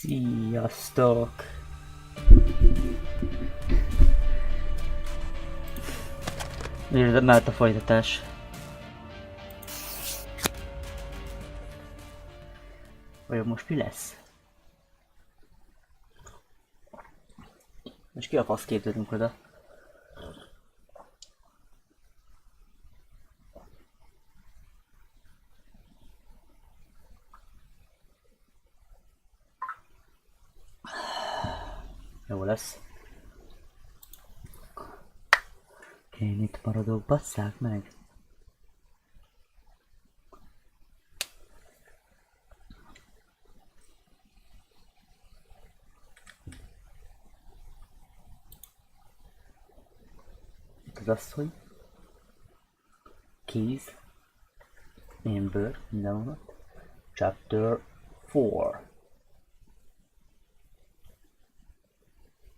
Sziasztok! Mehet a folytatás. Vajon most mi lesz? Most ki a fasz képzelünk oda? Jó lesz. Én itt maradok, basszák meg! Itt az asszony. Keys. Amber, minden van. Chapter 4.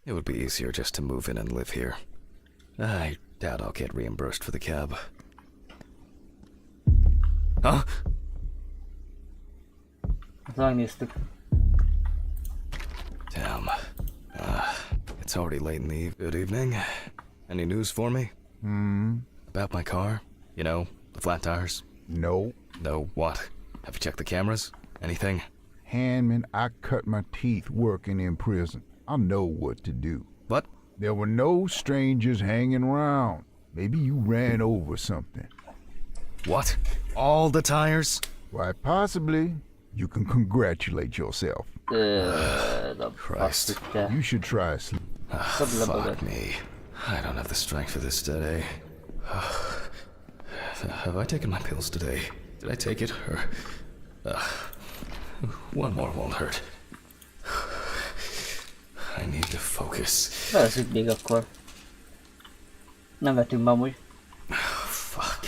It would be easier just to move in and live here. I doubt I'll get reimbursed for the cab. Huh? Megnéztük. Damn. It's already late in the good evening. Any news for me? About my car? You know, the flat tires? No. No, what? Have you checked the cameras? Anything? Handman, I cut my teeth working in prison. I know what to do. What? There were no strangers hanging around. Maybe you ran over something. What? All the tires? Why, possibly. You can congratulate yourself. Christ. You should try sleep. Fuck me. I don't have the strength for this today. Have I taken my pills today? Did I take it? Or... one more won't hurt. I need to focus. Veszünk még akkor. Nem vettünk be amúgy. Fuck.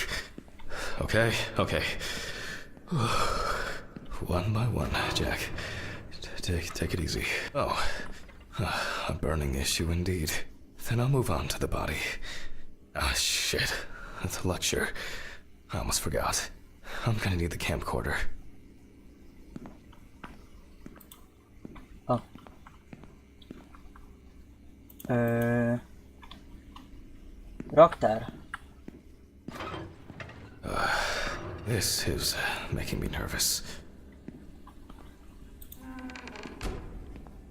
Okay. One by one, Jack. Take it easy. Oh. A burning issue indeed. Then I'll move on to the body. Ah, shit. The lecture. I almost forgot. I'm gonna need the camcorder. Oh. Raktár. This is making me nervous.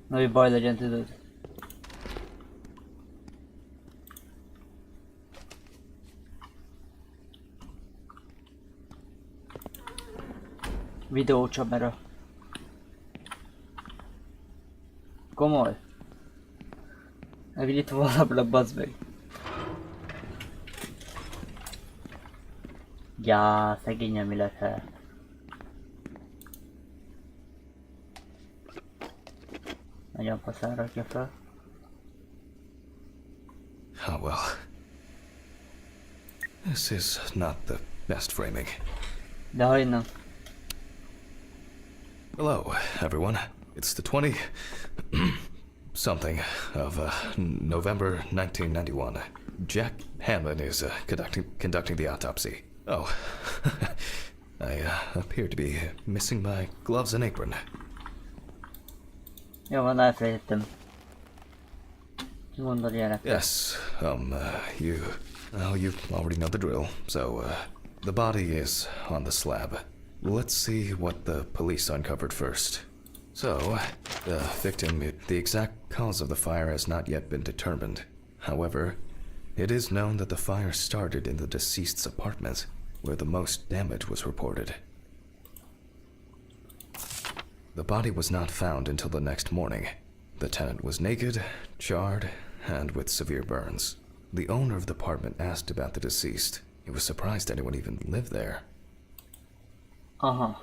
Nagy baj legyen, tudod. Videócsamera. Komoly. Megnyitva valamilag, bazd meg. Já, szegényen mi lett el. Nagyon faszán rakja fel. Oh well. This is not the best framing. De ha innen. Hello, everyone. It's the 20... something of November 1991. Jack Hanlon is conducting the autopsy. Oh, I appear to be missing my gloves and apron. Jó van, elfelejtettem. Mondod ilyenek. Yes, you already know the drill. So, the body is on the slab. Let's see what the police uncovered first. So, the victim, the exact cause of the fire has not yet been determined. However, it is known that the fire started in the deceased's apartment, where the most damage was reported. The body was not found until the next morning. The tenant was naked, charred, and with severe burns. The owner of the apartment asked about the deceased. He was surprised anyone even lived there. Uh-huh.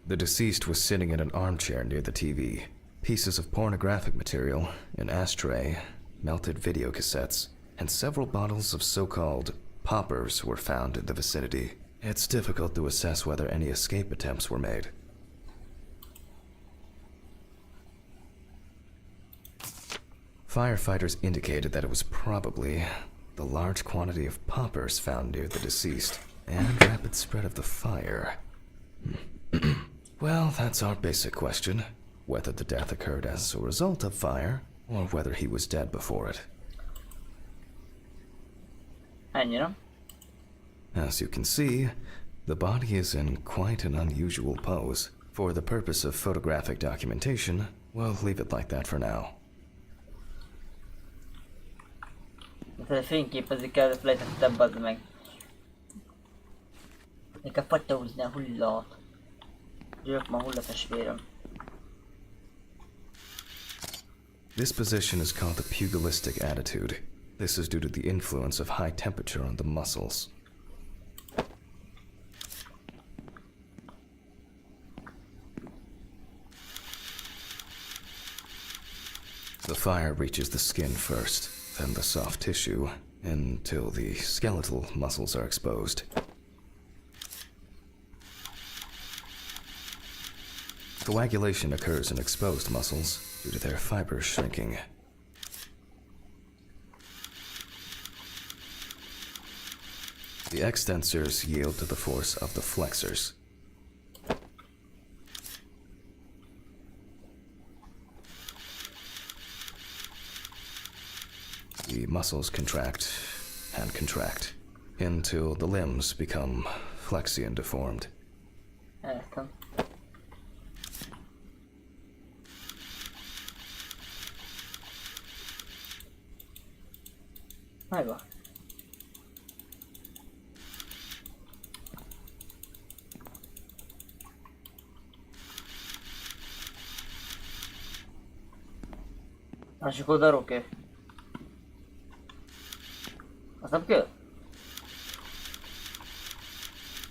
The deceased was sitting in an armchair near the TV. Pieces of pornographic material, an ashtray, melted video cassettes, and several bottles of so-called poppers were found in the vicinity. It's difficult to assess whether any escape attempts were made. Firefighters indicated that it was probably the large quantity of poppers found near the deceased and rapid spread of the fire. Well, that's our basic question. Whether the death occurred as a result of fire, or whether he was dead before it. Ennyi, nem? As you can see, the body is in quite an unusual pose. For the purpose of photographic documentation, we'll leave it like that for now. Tehát fényképezik el, felejtettem, bazd meg. Nekem fotózni a hullát. Győk ma hullatestvérem. This position is called the pugilistic attitude. This is due to the influence of high temperature on the muscles. The fire reaches the skin first, then the soft tissue, until the skeletal muscles are exposed. Coagulation occurs in exposed muscles due to their fibers shrinking. The extensors yield to the force of the flexors. The muscles contract and contract until the limbs become flexy and deformed. Értem. Megvan. Másik oldalról oké. Az nem kell?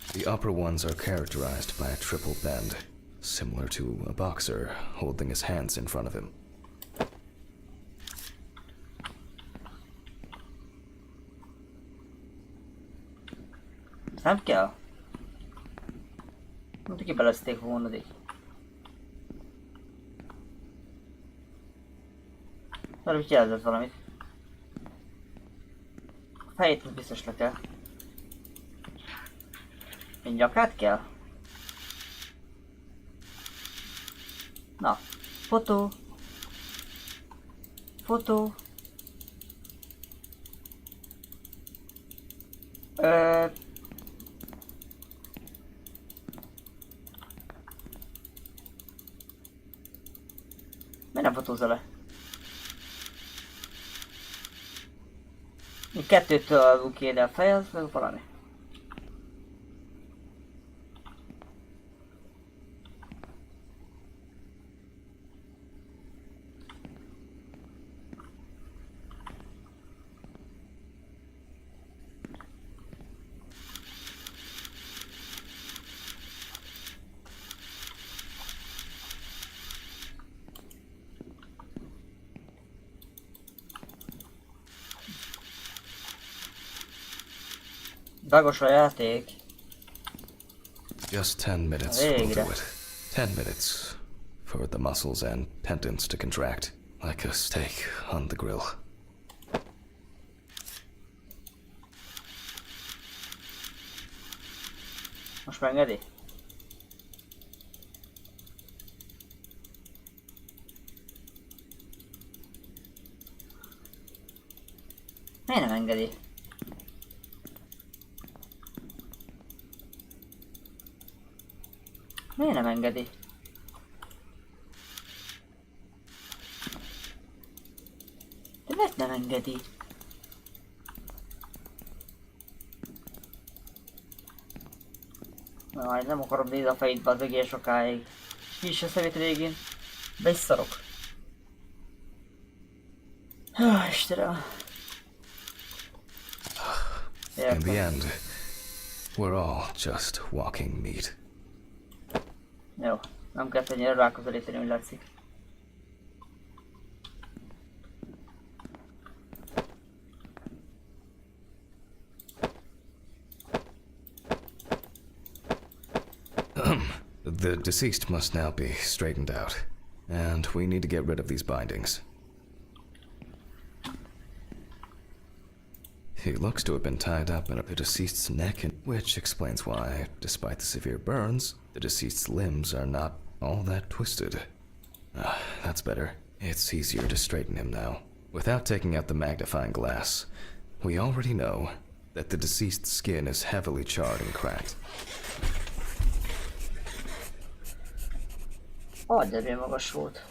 The upper ones are characterized by a triple bend, similar to a boxer holding his hands in front of him. Ez nem kell? Mondta, kibelezték volna így. Mert úgy jelzett valamit. A fejét biztos le kell. Egy nyakát kell? Na, fotó. Fotó. Miért nem fotózza le? Mi kettőtől adunk ki ide a fej, az meg valami. Dagos a játék. Just 10 minutes will do it. 10 minutes for the muscles and tendons to contract, like a steak on the grill. Most megengedi? Miért nem engedi? Miért nem engedi? De miért nem engedi? Majd nem akarom nézni a fejét az egész sokáig. És ki is a szemét végén. Be is szarok. Istenem. In the end, we're all just walking meat. Jó, nem kell ennyire ráközelíteni, úgy látszik. The deceased must now be straightened out, and we need to get rid of these bindings. He looks to have been tied up in the deceased's neck, which explains why, despite the severe burns, the deceased's limbs are not all that twisted. That's better. It's easier to straighten him now. Without taking out the magnifying glass, we already know that the deceased's skin is heavily charred and cracked. De milyen magas volt.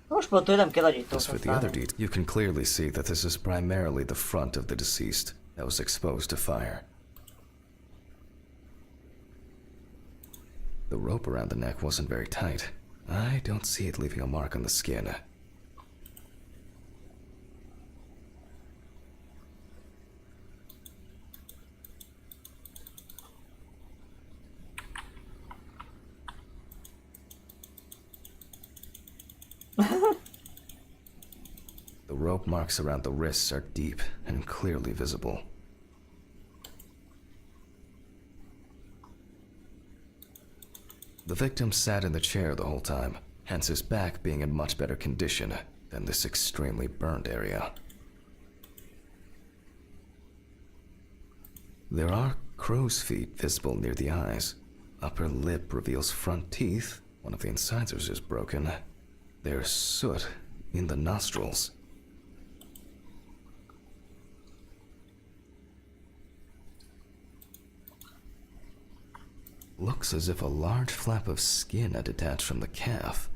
Most pont, hogy nem kell nagyító As for the other details, you can clearly see that this is primarily the front of the deceased that was exposed to fire. The rope around the neck wasn't very tight. I don't see it leaving a mark on the skin. The rope marks around the wrists are deep and clearly visible. The victim sat in the chair the whole time, hence his back being in much better condition than this extremely burned area. There are crow's feet visible near the eyes. Upper lip reveals front teeth. One of the incisors is broken. There's soot in the nostrils. Looks as if a large flap of skin had detached from the calf.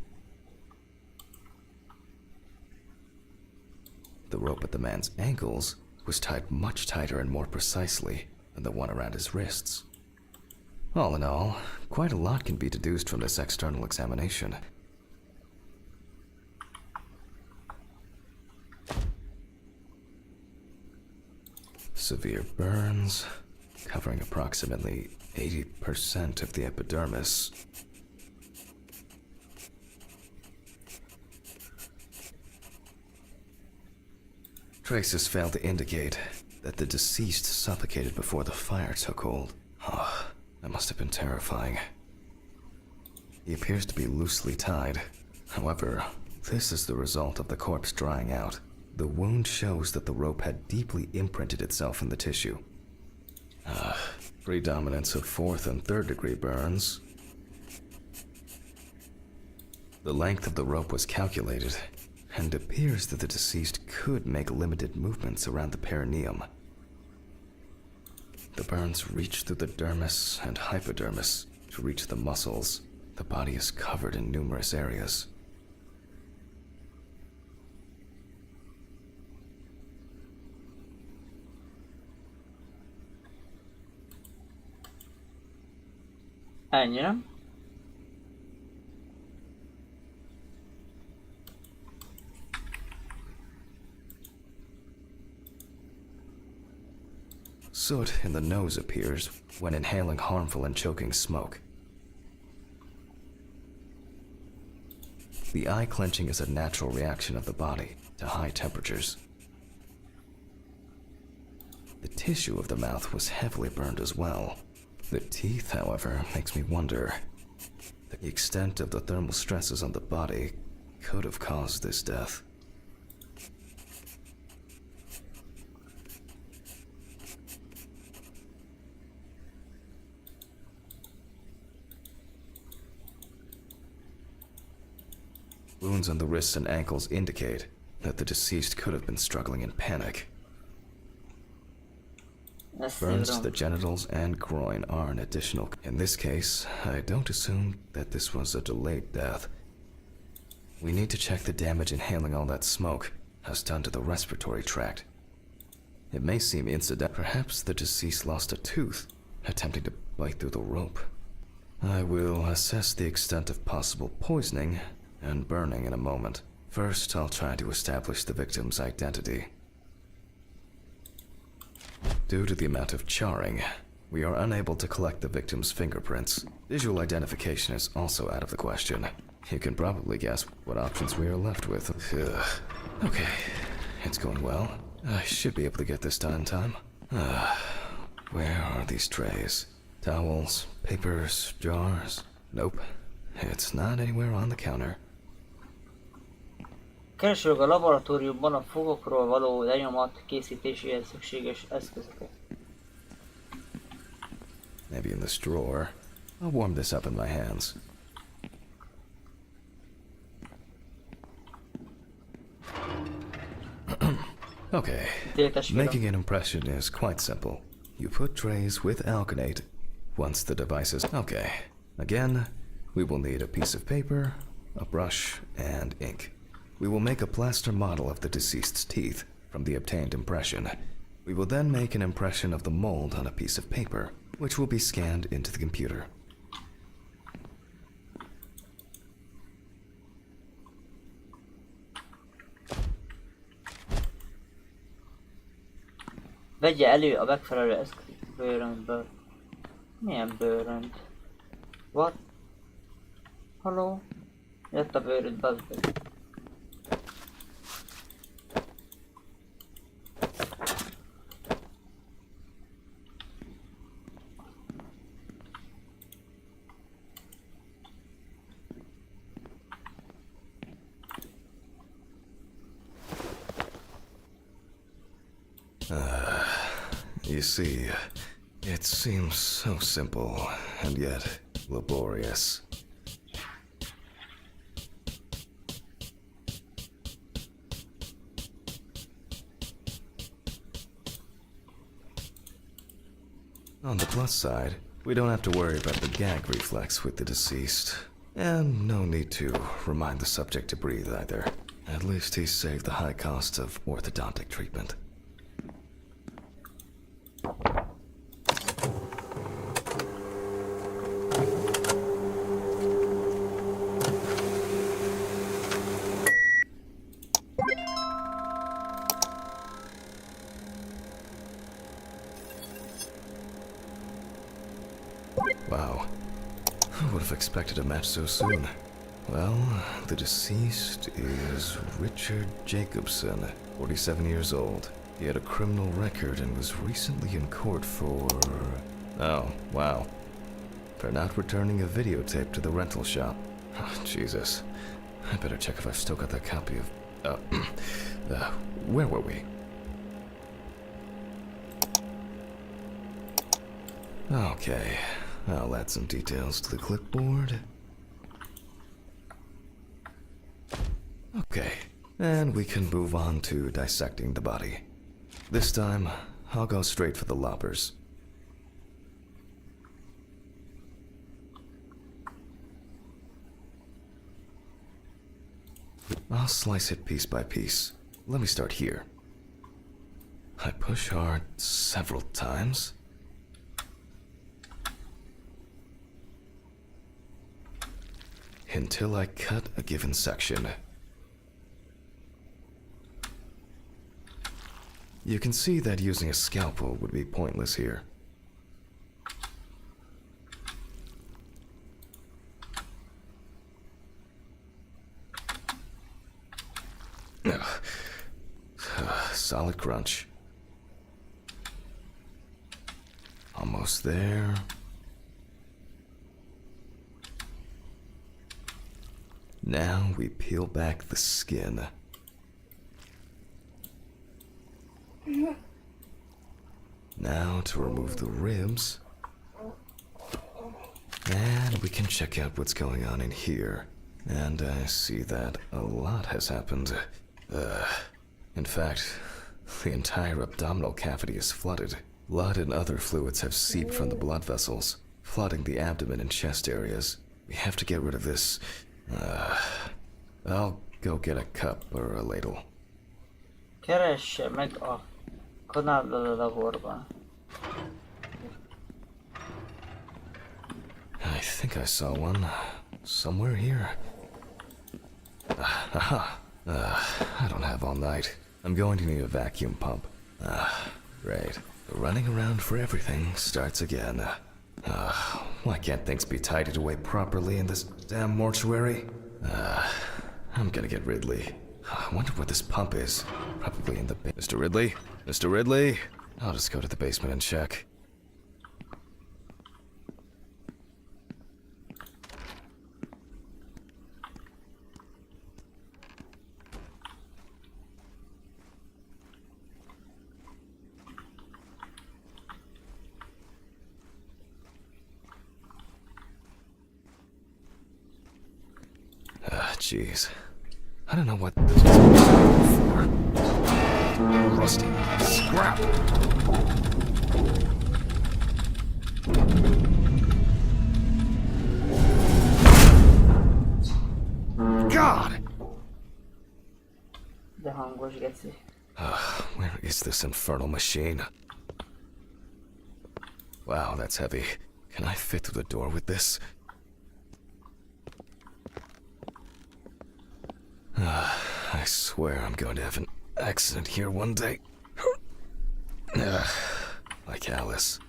The rope at the man's ankles was tied much tighter and more precisely than the one around his wrists. All in all, quite a lot can be deduced from this external examination. Severe burns, covering approximately 80% of the epidermis. Traces failed to indicate that the deceased suffocated before the fire took hold. Oh, that must have been terrifying. He appears to be loosely tied. However, this is the result of the corpse drying out. The wound shows that the rope had deeply imprinted itself in the tissue. Predominance of 4th and 3rd degree burns. The length of the rope was calculated, and appears that the deceased could make limited movements around the perineum. The burns reach through the dermis and hypodermis to reach the muscles. The body is covered in numerous areas. Ennyi, nem? Soot in the nose appears when inhaling harmful and choking smoke. The eye clenching is a natural reaction of the body to high temperatures. The tissue of the mouth was heavily burned as well. The teeth, however, makes me wonder. The extent of the thermal stresses on the body could have caused this death. Wounds on the wrists and ankles indicate that the deceased could have been struggling in panic. Burns to the genitals and groin are an additional. In this case, I don't assume that this was a delayed death. We need to check the damage inhaling all that smoke has done to the respiratory tract. It may seem incidental. Perhaps the deceased lost a tooth attempting to bite through the rope. I will assess the extent of possible poisoning and burning in a moment. First, I'll try to establish the victim's identity. Due to the amount of charring, we are unable to collect the victim's fingerprints. Visual identification is also out of the question. You can probably guess what options we are left with. Okay, it's going well. I should be able to get this done in time. Where are these trays? Towels, papers, jars? Nope. It's not anywhere on the counter. Keresünk a laboratóriumban a fogokról való lenyomat készítéséhez szükséges eszközöket. Maybe in this drawer. I'll warm this up in my hands. Okay. Making an impression is quite simple. You put trays with alkanate once the device is... Okay. Again, we will need a piece of paper, a brush, and ink. We will make a plaster model of the deceased's teeth from the obtained impression. We will then make an impression of the mold on a piece of paper, which will be scanned into the computer. Vegye elő a megfelelő eszközöt bőröndből. Milyen bőrönd? What? Halló? Jött a bőrönd, bazd meg. You see, it seems so simple, and yet laborious. On the plus side, we don't have to worry about the gag reflex with the deceased. And no need to remind the subject to breathe either. At least he's saved the high cost of orthodontic treatment. Wow. Who would have expected a match so soon? Well, the deceased is Richard Jacobson, 47 years old. He had a criminal record and was recently in court for... Oh, wow. For not returning a videotape to the rental shop. Oh, Jesus. I better check if I've still got that copy of... where were we? Okay. I'll add some details to the clipboard. Okay, and we can move on to dissecting the body. This time, I'll go straight for the loppers. I'll slice it piece by piece. Let me start here. I push hard several times. Until I cut a given section. You can see that using a scalpel would be pointless here. Solid crunch. Almost there. Now we peel back the skin. Now to remove the ribs. And we can check out what's going on in here. And I see that a lot has happened. In fact, the entire abdominal cavity is flooded. Blood and other fluids have seeped from the blood vessels, flooding the abdomen and chest areas. We have to get rid of this. I'll go get a cup or a ladle. Keresse meg a kanállal a laborban. I think I saw one somewhere here. Aha. I don't have all night. I'm going to need a vacuum pump. Right. The running around for everything starts again. Why can't things be tidied away properly in this damn mortuary? I'm gonna get Ridley. I wonder where this pump is. Probably in the Mr. Ridley? Mr. Ridley? I'll just go to the basement and check. Jeez. I don't know what this is for. Rusty. Scrap! God! De hangos, geci. Where is this infernal machine? Wow, that's heavy. Can I fit through the door with this? I swear I'm going to have an accident here one day. Like Alice,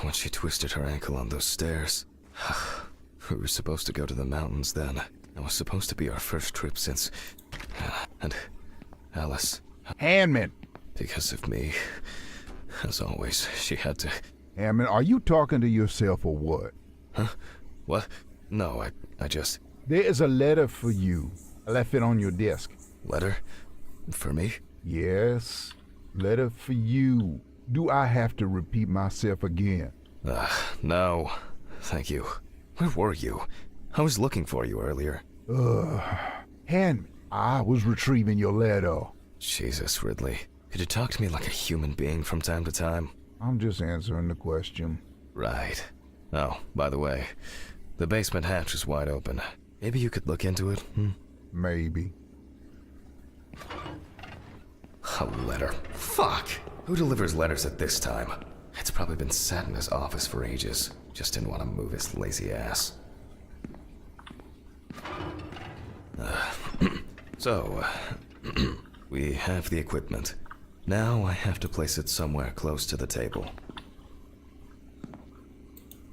when she twisted her ankle on those stairs. We were supposed to go to the mountains then. It was supposed to be our first trip since... And Alice... Hammond! Because of me, as always, she had to... Hammond, are you talking to yourself or what? Huh? What? No, I just... There is a letter for you. I left it on your desk. Letter? For me? Yes, letter for you. Do I have to repeat myself again? No. Thank you. Where were you? I was looking for you earlier. Hammond, I was retrieving your letter. Jesus, Ridley. Could you talk to me like a human being from time to time? I'm just answering the question. Right. Oh, by the way, the basement hatch is wide open. Maybe you could look into it, Maybe. A letter. Fuck! Who delivers letters at this time? It's probably been sat in his office for ages. Just didn't want to move his lazy ass. So, we have the equipment. Now I have to place it somewhere close to the table.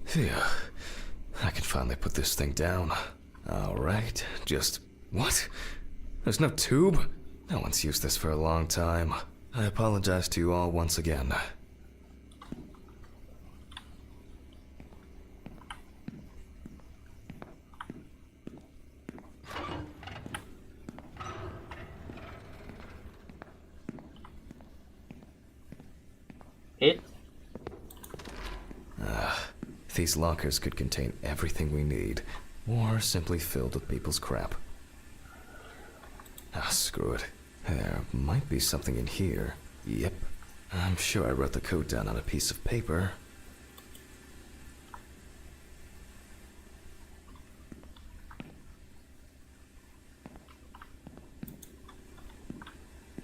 Phew. I can finally put this thing down. Alright, just... What? There's no tube? No one's used this for a long time. I apologize to you all once again. It? These lockers could contain everything we need, or simply filled with people's crap. Screw it. There might be something in here. Yep. I'm sure I wrote the code down on a piece of paper.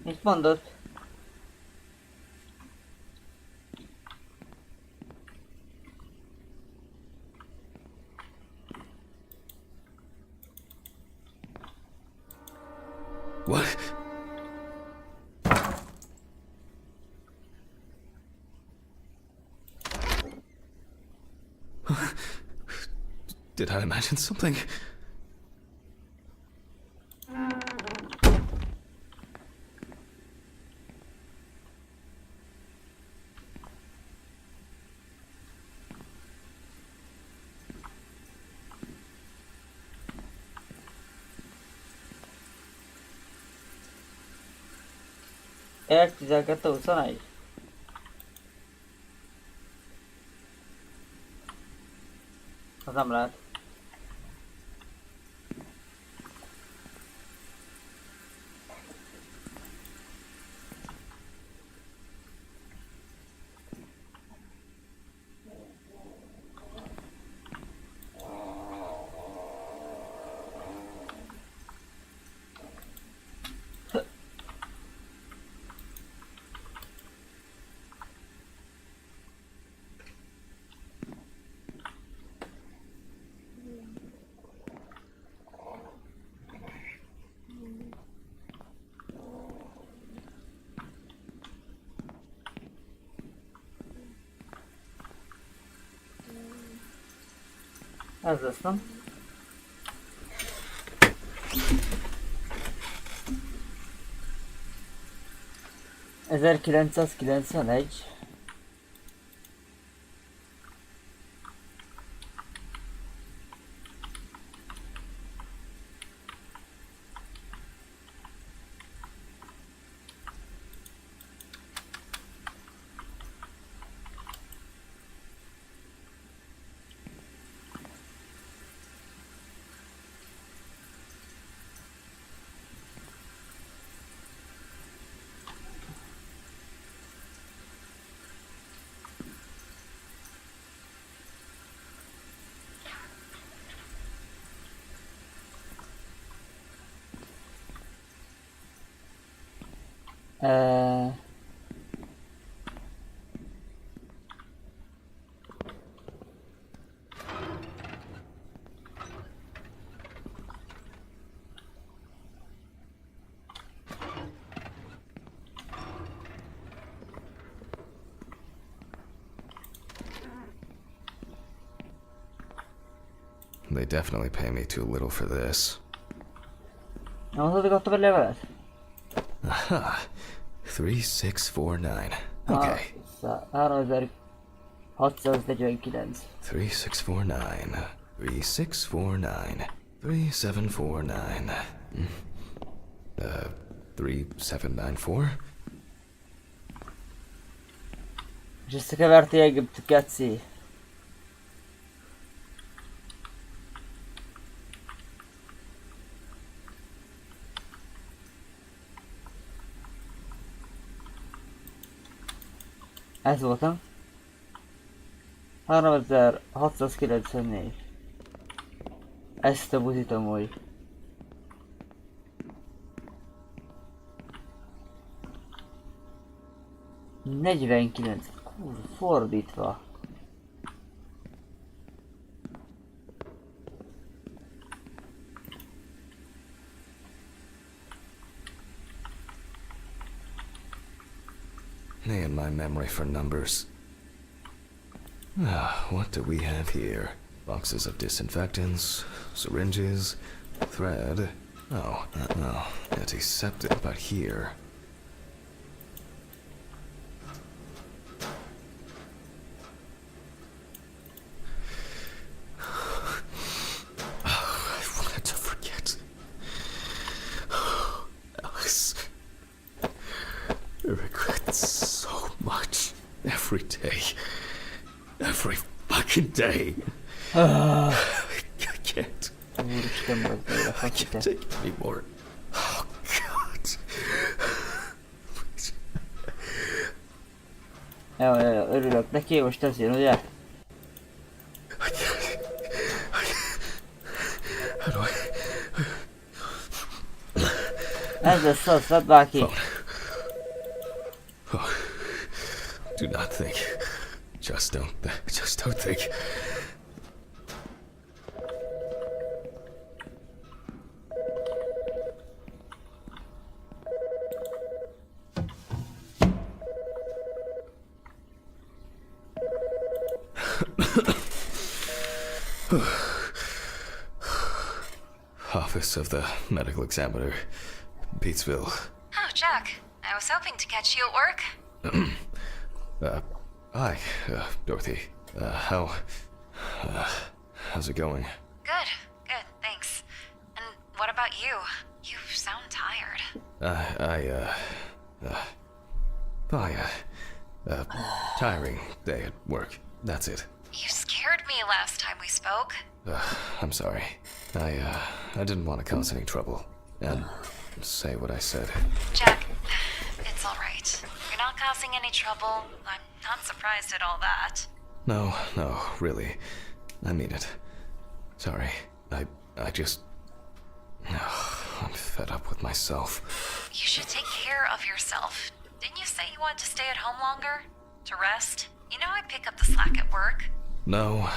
Mit mondod? What? Did I imagine something? R12 21. Az nem lehet. Ez lesz, nem? ...1991. Uh, They definitely pay me too little for this. non so di quanto per le valete. Aha. 3649. Okay. 3649. 3649. 3649. 3749. 3794? Just kaverti Egypt gazzi. Ez voltam. 3694. Ezt a buzit amúgy. ...49. Fordítva. Man, my memory for numbers. What do we have here? Boxes of disinfectants, syringes, thread. Oh, no, antiseptic, but here. I wanted to forget. Alice. I regret so much. Every day. Every fucking day. I can't. I can't take it anymore. Oh, God. Jó, örülök neki, most ez jön, ugye? I can't. How do I... Ez lesz az, vedd bárki. Oh, do not think. Just don't think. Office of the Medical Examiner, Beatsville. Oh, Jack. I was hoping to catch you at work. Hi, Dorothy. How's it going? Good, thanks. And what about you? You sound tired. Tiring day at work. That's it. You scared me last time we spoke. I'm sorry. I didn't want to cause any trouble. And say what I said. Jack, it's alright. You're not causing any trouble. I'm not surprised at all that. No, really. I mean it. Sorry. I just... I'm fed up with myself. You should take care of yourself. Didn't you say you wanted to stay at home longer? To rest? You know I pick up the slack at work. No,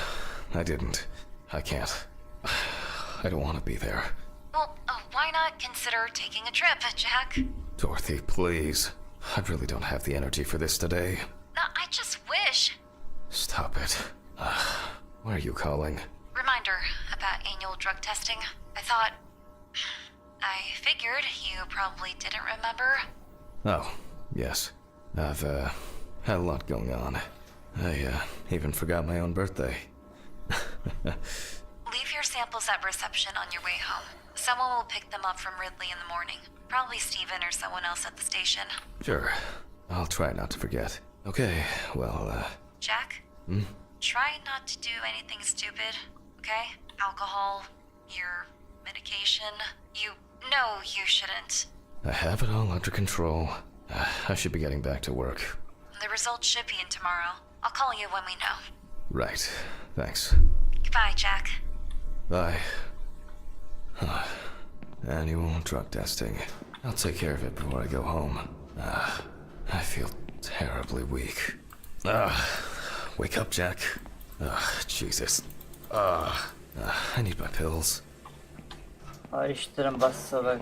I didn't. I can't. I don't want to be there. Well, why not consider taking a trip, Jack? Dorothy, please. I really don't have the energy for this today. No, I just wish. Stop it. Why are you calling? Reminder about annual drug testing. I figured you probably didn't remember. Oh, yes. I've, had a lot going on. I, even forgot my own birthday. Leave your samples at reception on your way home. Someone will pick them up from Ridley in the morning. Probably Steven or someone else at the station. Sure. I'll try not to forget. Okay, well, Jack? Try not to do anything stupid, okay? Alcohol, your medication. You know you shouldn't. I have it all under control. I should be getting back to work. The results should be in tomorrow. I'll call you when we know. Right. Thanks. Goodbye, Jack. Bye. Annual drug testing. I'll take care of it before I go home. I feel terribly weak. Wake up, Jack. Jesus. I need my pills. Istenem, bassza meg.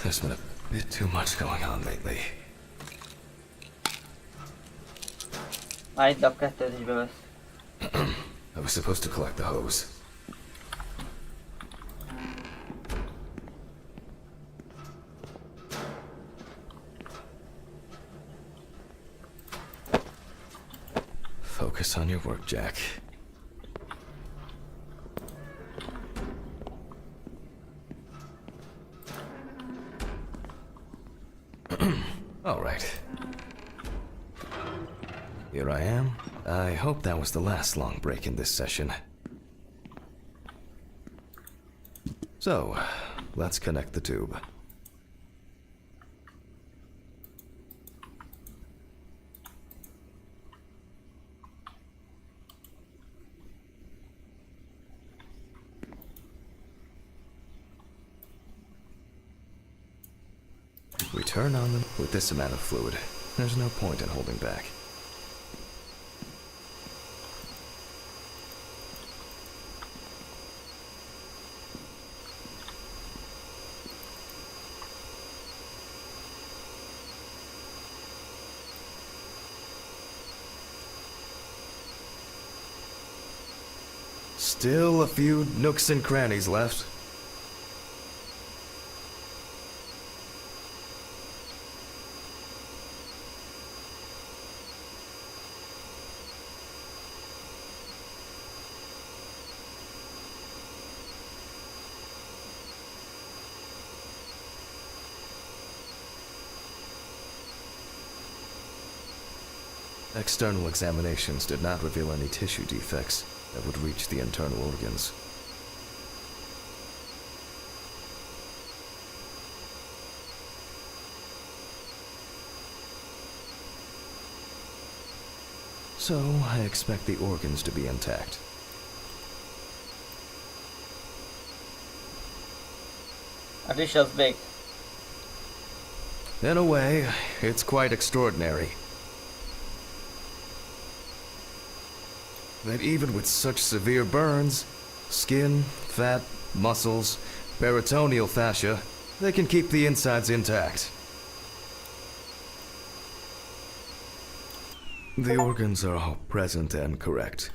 There's been a bit too much going on lately. Itt a kettőt is bevesz. I was supposed to collect the hose. Focus on your work, Jack. All right. Here I am. I hope that was the last long break in this session. So, let's connect the tube. We turn on them with this amount of fluid. There's no point in holding back. Still a few nooks and crannies left. External examinations did not reveal any tissue defects that would reach the internal organs. So, I expect the organs to be intact. A dish az baked. In a way, it's quite extraordinary. That even with such severe burns, skin, fat, muscles, peritoneal fascia, they can keep the insides intact. The organs are all present and correct.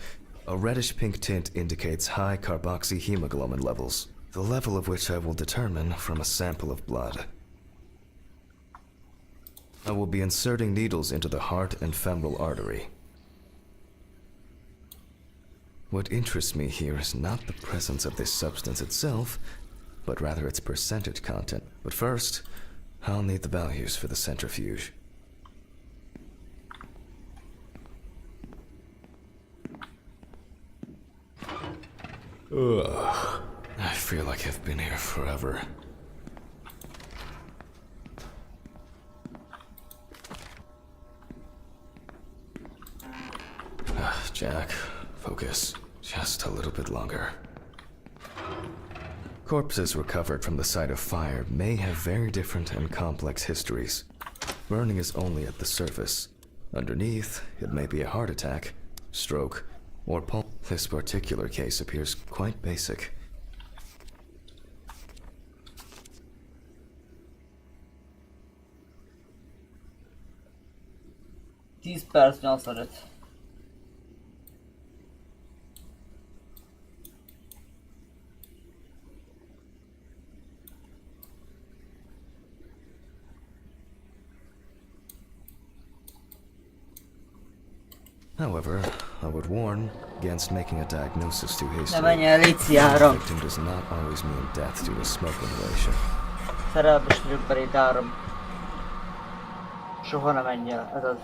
A reddish-pink tint indicates high carboxyhemoglobin levels, the level of which I will determine from a sample of blood. I will be inserting needles into the heart and femoral artery. What interests me here is not the presence of this substance itself, but rather its percentage content. But first, I'll need the values for the centrifuge. Ugh. I feel like I've been here forever. Jack, focus. Just a little bit longer. Corpses recovered from the site of fire may have very different and complex histories. Burning is only at the surface. Underneath, it may be a heart attack, stroke, or pulse. This particular case appears quite basic. These perc 85. However, I would warn against making a diagnosis too Ne hastily. menj el, légy szia, Victim does not always mean death due to smoke inhalation. Szerelmes vagyok beléd, Áram. Soha ne menj el, ez az.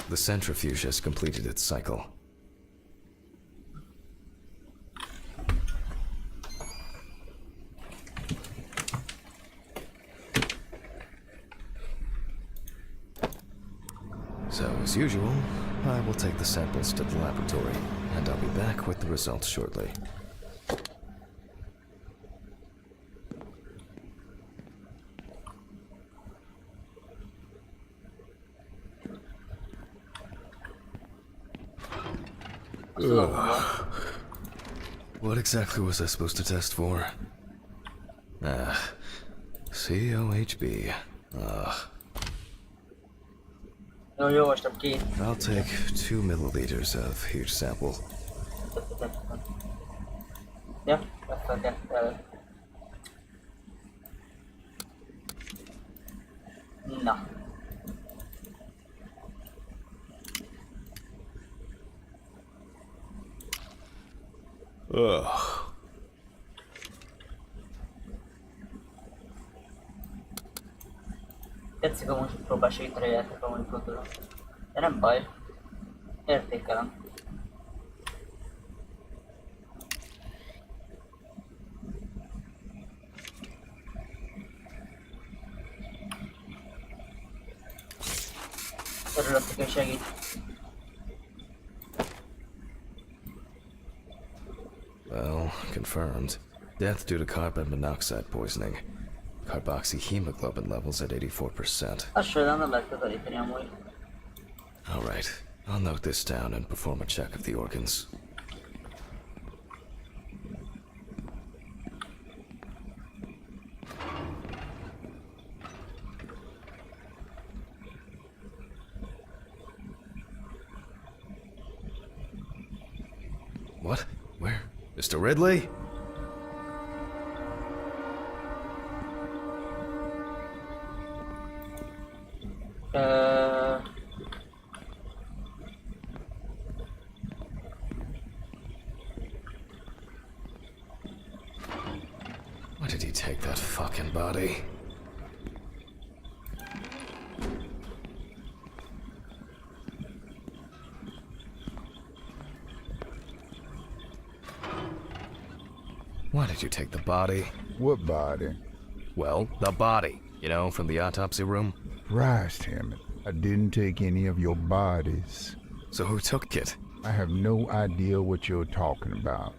The centrifuge has completed its cycle. So, as usual, I will take the samples to the laboratory, and I'll be back with the results shortly. What exactly was I supposed to test for? COHB. Jó voltam két. I'll take 2 milliliters of each sample. Ja, befekett el. Na. Ugh. Tetszik amúgy, hogy próbál segíteni a játék, amúgy gondolom. De nem baj. Értékelem. Örülök, hogy segít. Well, confirmed. Death due to carbon monoxide poisoning. Carboxyhemoglobin levels at 84%. Hasonlóan nem lehet közelíteni amúgy. Alright, I'll note this down and perform a check of the organs. What? Where? Mr. Ridley? Why did he take that fucking body? Why did you take the body? What body? Well, the body. You know, from the autopsy room. Christ, Hammond. I didn't take any of your bodies. So who took it? I have no idea what you're talking about.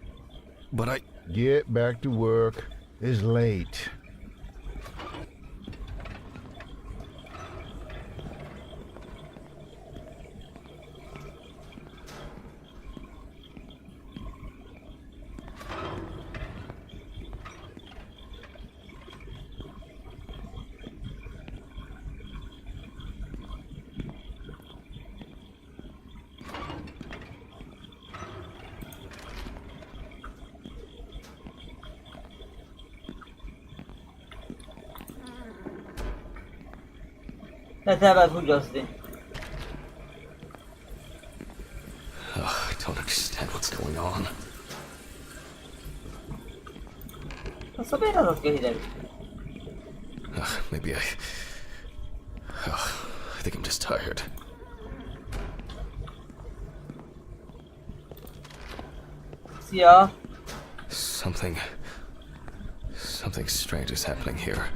But I... Get back to work. It's late. Lehet el húgyozni. I don't understand what's going on. Azt a miért adott ki hideg? Maybe I think I'm just tired. Szia! Something strange is happening here.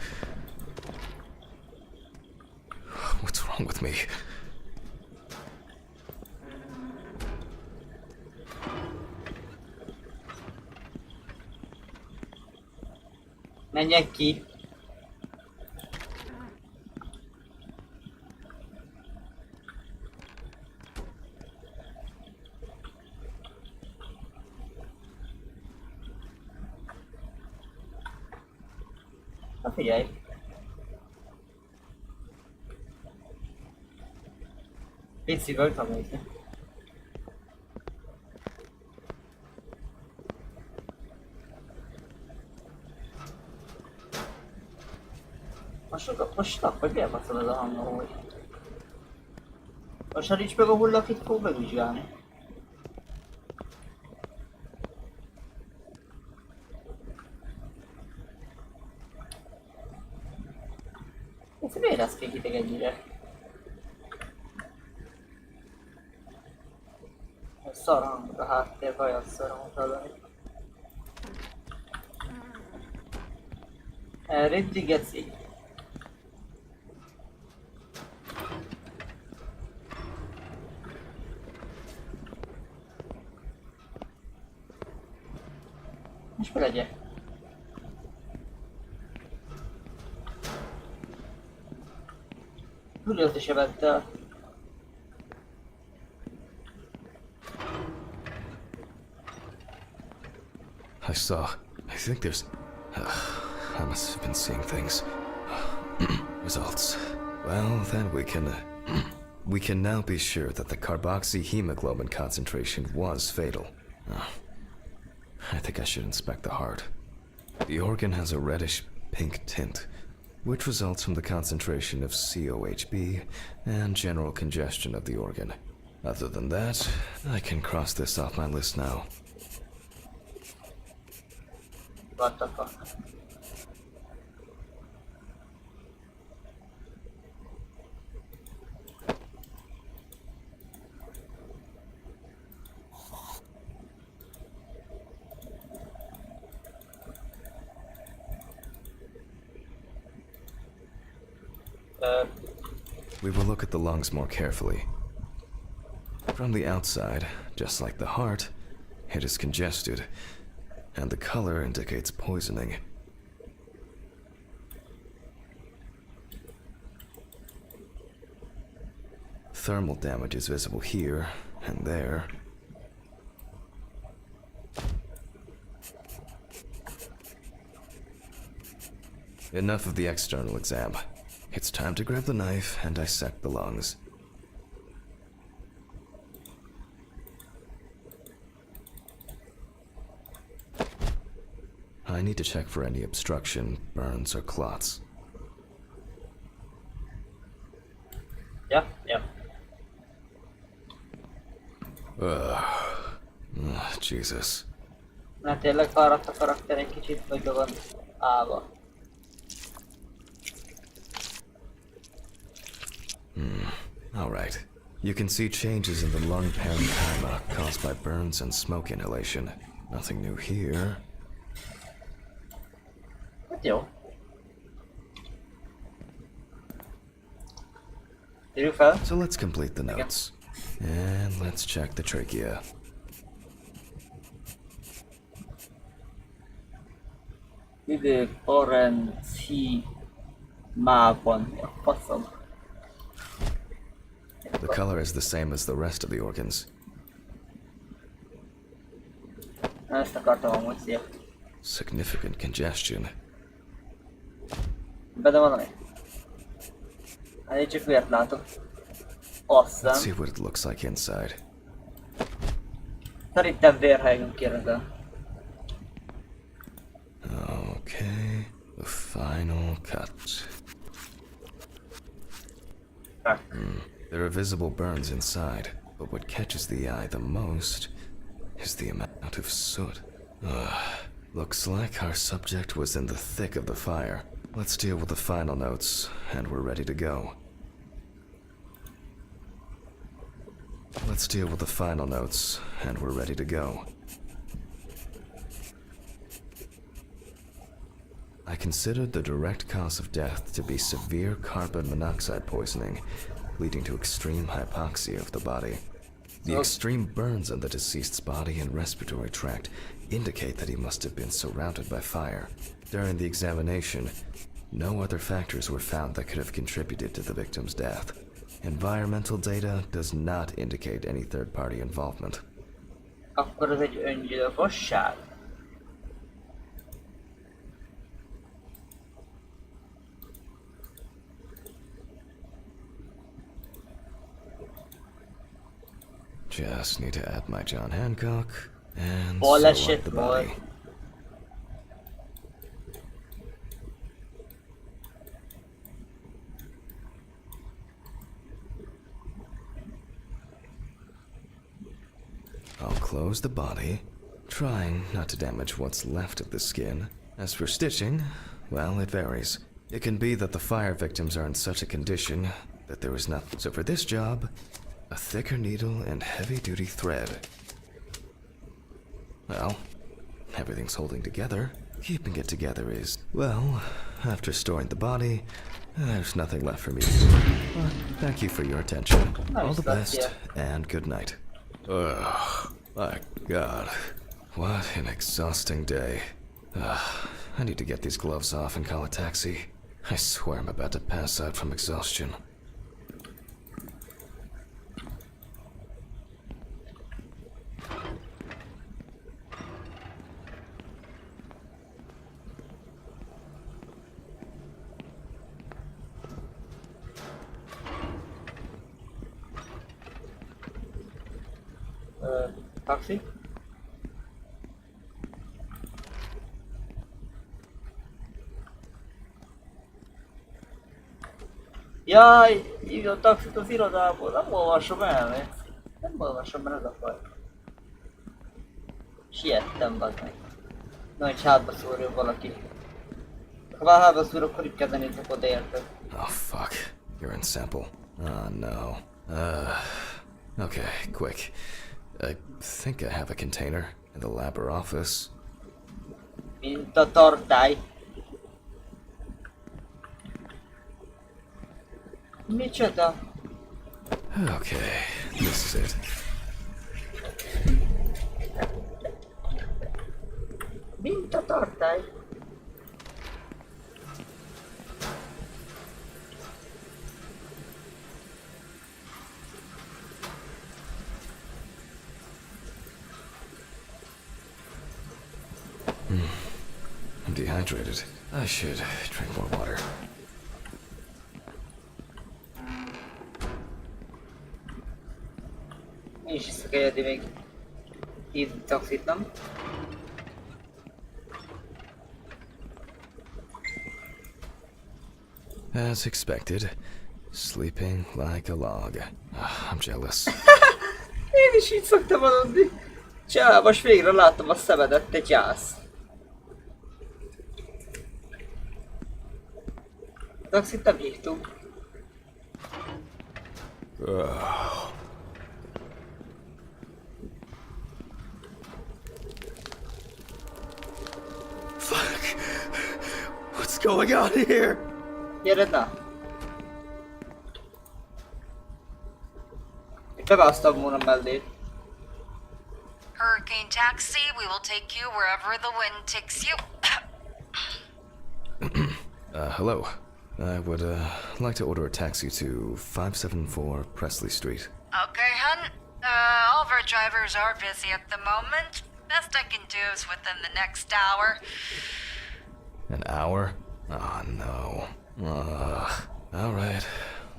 What's wrong with me? Menjek ki! Na figyelj! Picivel tanulni. Most vagy miért baszol ez a hang amúgy? Most ha nincs meg a hulla, akit fog megvizsgálni. Ez miért lesz ki hideg ennyire? Szar hang a háttérben, olyan szar hang hallani. Ridley geci. És mi legyen? Hülyöt is evett el. I think there's... I must have been seeing things. Results. Well, then we can now be sure that the carboxyhemoglobin concentration was fatal. I think I should inspect the heart. The organ has a reddish pink tint, which results from the concentration of COHB and general congestion of the organ. Other than that, I can cross this off my list now. What the fuck? We will look at the lungs more carefully. From the outside, just like the heart, it is congested, and the color indicates poisoning. Thermal damage is visible here and there. Enough of the external exam. It's time to grab the knife and dissect the lungs. I need to check for any obstruction, burns, or clots. Ja, ja. Jesus. Na tényleg fáradt a karakter egy kicsit, vagy be van állva. Alright. You can see changes in the lung parenchyma caused by burns and smoke inhalation. Nothing new here. Hát jó. Írjuk fel. So let's complete the notes. And let's check the trachea. Mában. A faszom. The color is the same as the rest of the organs. Na, ezt akartam amúgy, szia. Significant congestion. Benne van ami? Hát én csak vért látok. Awesome. Let's see what it looks like inside. Szerintem vérhelyünk kérdezel. Okay, the final cut. There are visible burns inside, but what catches the eye the most is the amount of soot. Looks like our subject was in the thick of the fire. Let's deal with the final notes, and we're ready to go. Let's deal with the final notes, and we're ready to go. I considered the direct cause of death to be severe carbon monoxide poisoning, leading to extreme hypoxia of the body. The extreme burns on the deceased's body and respiratory tract indicate that he must have been surrounded by fire. During the examination, no other factors were found that could have contributed to the victim's death. Environmental data does not indicate any third-party involvement. Akkor ez egy öngyilkosság? Just need to add my John Hancock and Holy sew shit, up the body. boy. I'll close the body, trying not to damage what's left of the skin. As for stitching, well, it varies. It can be that the fire victims are in such a condition that there was nothing. So for this job, a thicker needle and heavy-duty thread. Well, everything's holding together. Keeping it together is, well, after storing the body, there's nothing left for me to do. Well, thank you for your attention. All the best, and good night. Ugh, my God. What an exhausting day. I need to get these gloves off and call a taxi. I swear I'm about to pass out from exhaustion. Taxi? Jaj, így a taxit az irodából, nem olvasom el, nem olvasom el, ez a faj. Siettem, bazd meg. Nagy hátba szúrjon valaki. Ha már hátba szúr, akkor így kezdenétek oda érted. Oh fuck, you're in sample. Oh no. Okay, quick. I think I have a container in the lab or office. Mint a tartály. Micsoda? Okay, this is it. Mint a tartály. I'm dehydrated. I should drink more water. Én is hiszek egyedi még 10 taxit, nem? As expected, sleeping like a log. I'm jealous. Én is így szoktam aludni. Csá, most végre látom a szemedet, te gyász. Taxit nem hívtunk. Fuck! What's going on here? Gyere, na! Itt beválasztam volna mellé. Hurricane Taxi, we will take you wherever the wind takes you. Hello. I would, like to order a taxi to 574 Presley Street. Okay, hun. All of our drivers are busy at the moment. Best I can do is within the next hour. An hour? Oh, no. Alright.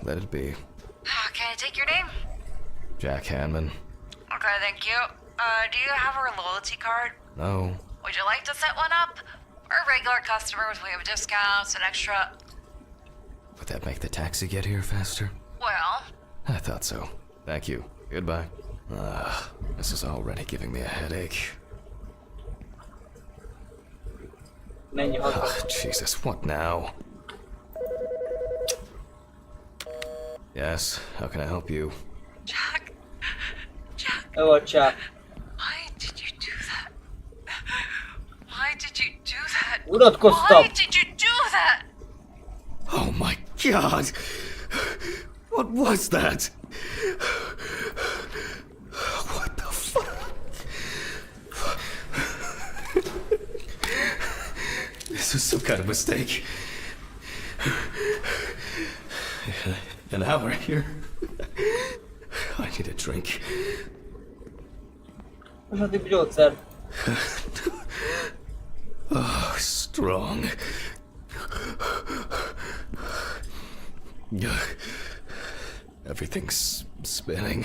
Let it be. Can I take your name? Jack Hanman. Okay, thank you. Do you have our loyalty card? No. Would you like to set one up? We're regular customers, we have discounts and extra... Would that make the taxi get here faster? Well... I thought so. Thank you. Goodbye. This is already giving me a headache. Menj haza. Jesus, what now? Yes, how can I help you? Jack... Jack, Jó volt, csá. why did you do that? Why did you do that? Unatkoztam! Why did you do that? Oh my god! What was that? What the fuck? This is some kind of mistake. An hour here. I need a drink. Most a többi gyógyszer. Oh, strong. Everything's spinning.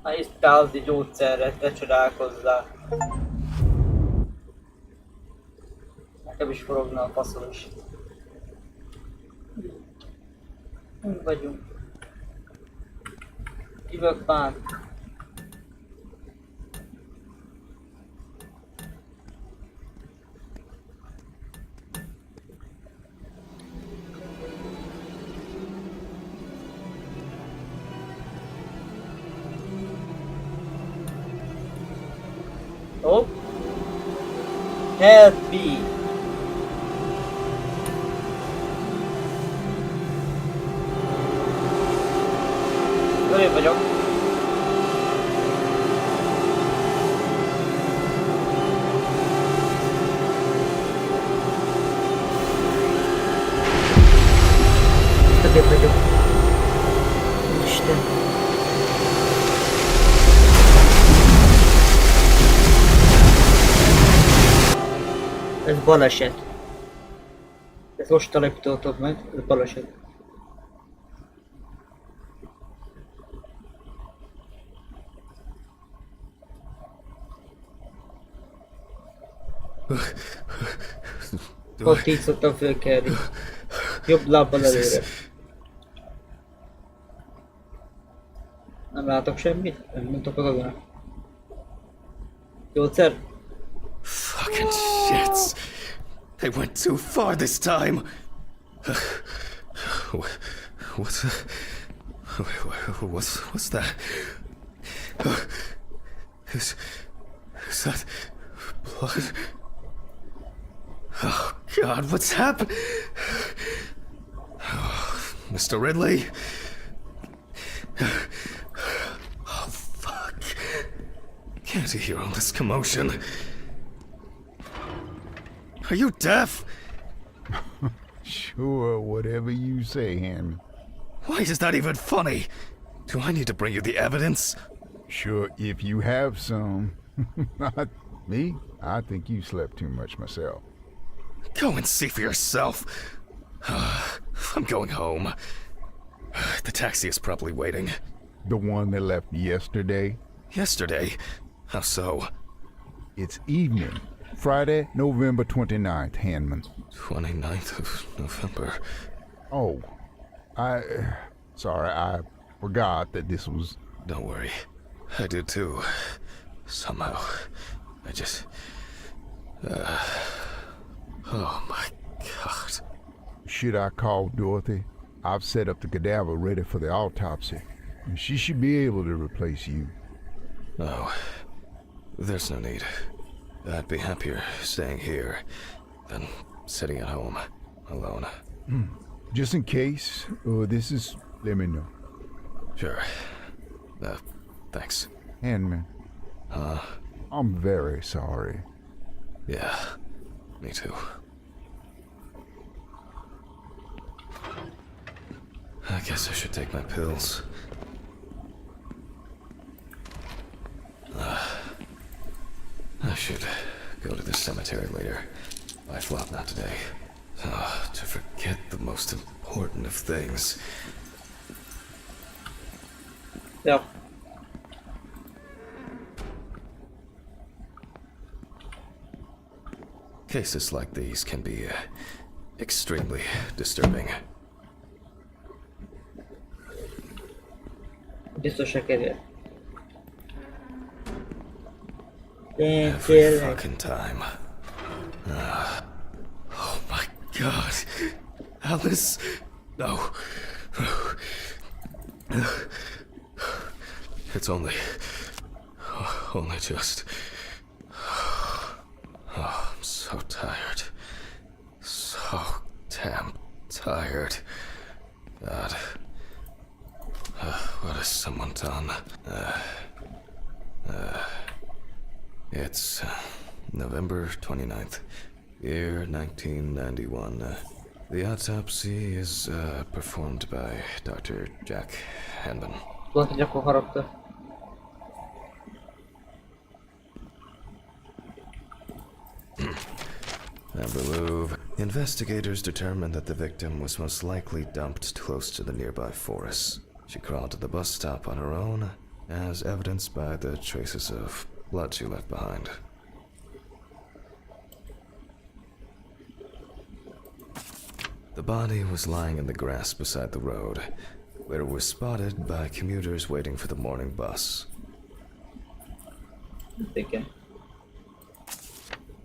Ha isztálni gyógyszerre, te csodálkozzál. Nekem is forogna a faszom is. Hol vagyunk? Jövök már. Oh. Help me. Körül vagyok. baleset. Ezt most találítottak meg, ez baleset. Ott így szoktam fölkelni. Jobb lábbal előre. Nem látok semmit? Nem mondtok a gagonak. Gyógyszer? Fucking shits. They went too far this time. What's that? Is that blood? Oh God, what's happened? Oh, Mr. Ridley? Oh fuck. Can't hear all this commotion. Are you deaf? Sure, whatever you say, Henry. Why is that even funny? Do I need to bring you the evidence? Sure, if you have some. Not me. I think you slept too much myself. Go and see for yourself. I'm going home. The taxi is probably waiting. The one that left yesterday? Yesterday? How so? It's evening. Friday, November 29th, Hanman. 29th of November. Oh, sorry, I forgot that this was... Don't worry. I did too. Somehow. I just... Oh my God. Should I call Dorothy? I've set up the cadaver ready for the autopsy. And she should be able to replace you. No. There's no need. I'd be happier staying here than sitting at home, alone. Just in case, let me know. Sure. Thanks. Handman. I'm very sorry. Yeah, me too. I guess I should take my pills. I should go to the cemetery later. I flop not today. To forget the most important of things. Ja. Cases like these can be extremely disturbing. Biztos se kerül. Every fucking time. Oh my God. Alice. No. It's only just... Oh, I'm so tired. So damn tired. God. What has someone done? It's November 29th, year 1991. The autopsy is performed by Dr. Jack Hanman. Volt egy akkor harapta. Amber Louvre. Investigators determined that the victim was most likely dumped close to the nearby forests. She crawled to the bus stop on her own, as evidenced by the traces of blood she left behind. The body was lying in the grass beside the road, where it was spotted by commuters waiting for the morning bus. Igen.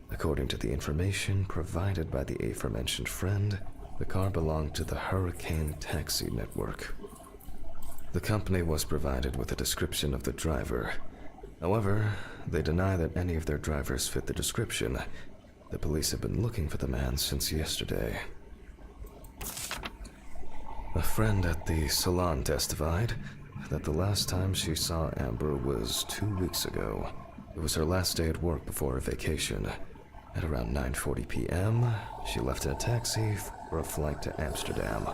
According to the information provided by the aforementioned friend, the car belonged to the Hurricane Taxi Network. The company was provided with a description of the driver. However, they deny that any of their drivers fit the description. The police have been looking for the man since yesterday. A friend at the salon testified that the last time she saw Amber was 2 weeks ago. It was her last day at work before her vacation. At around 9:40 p.m., she left in a taxi for a flight to Amsterdam.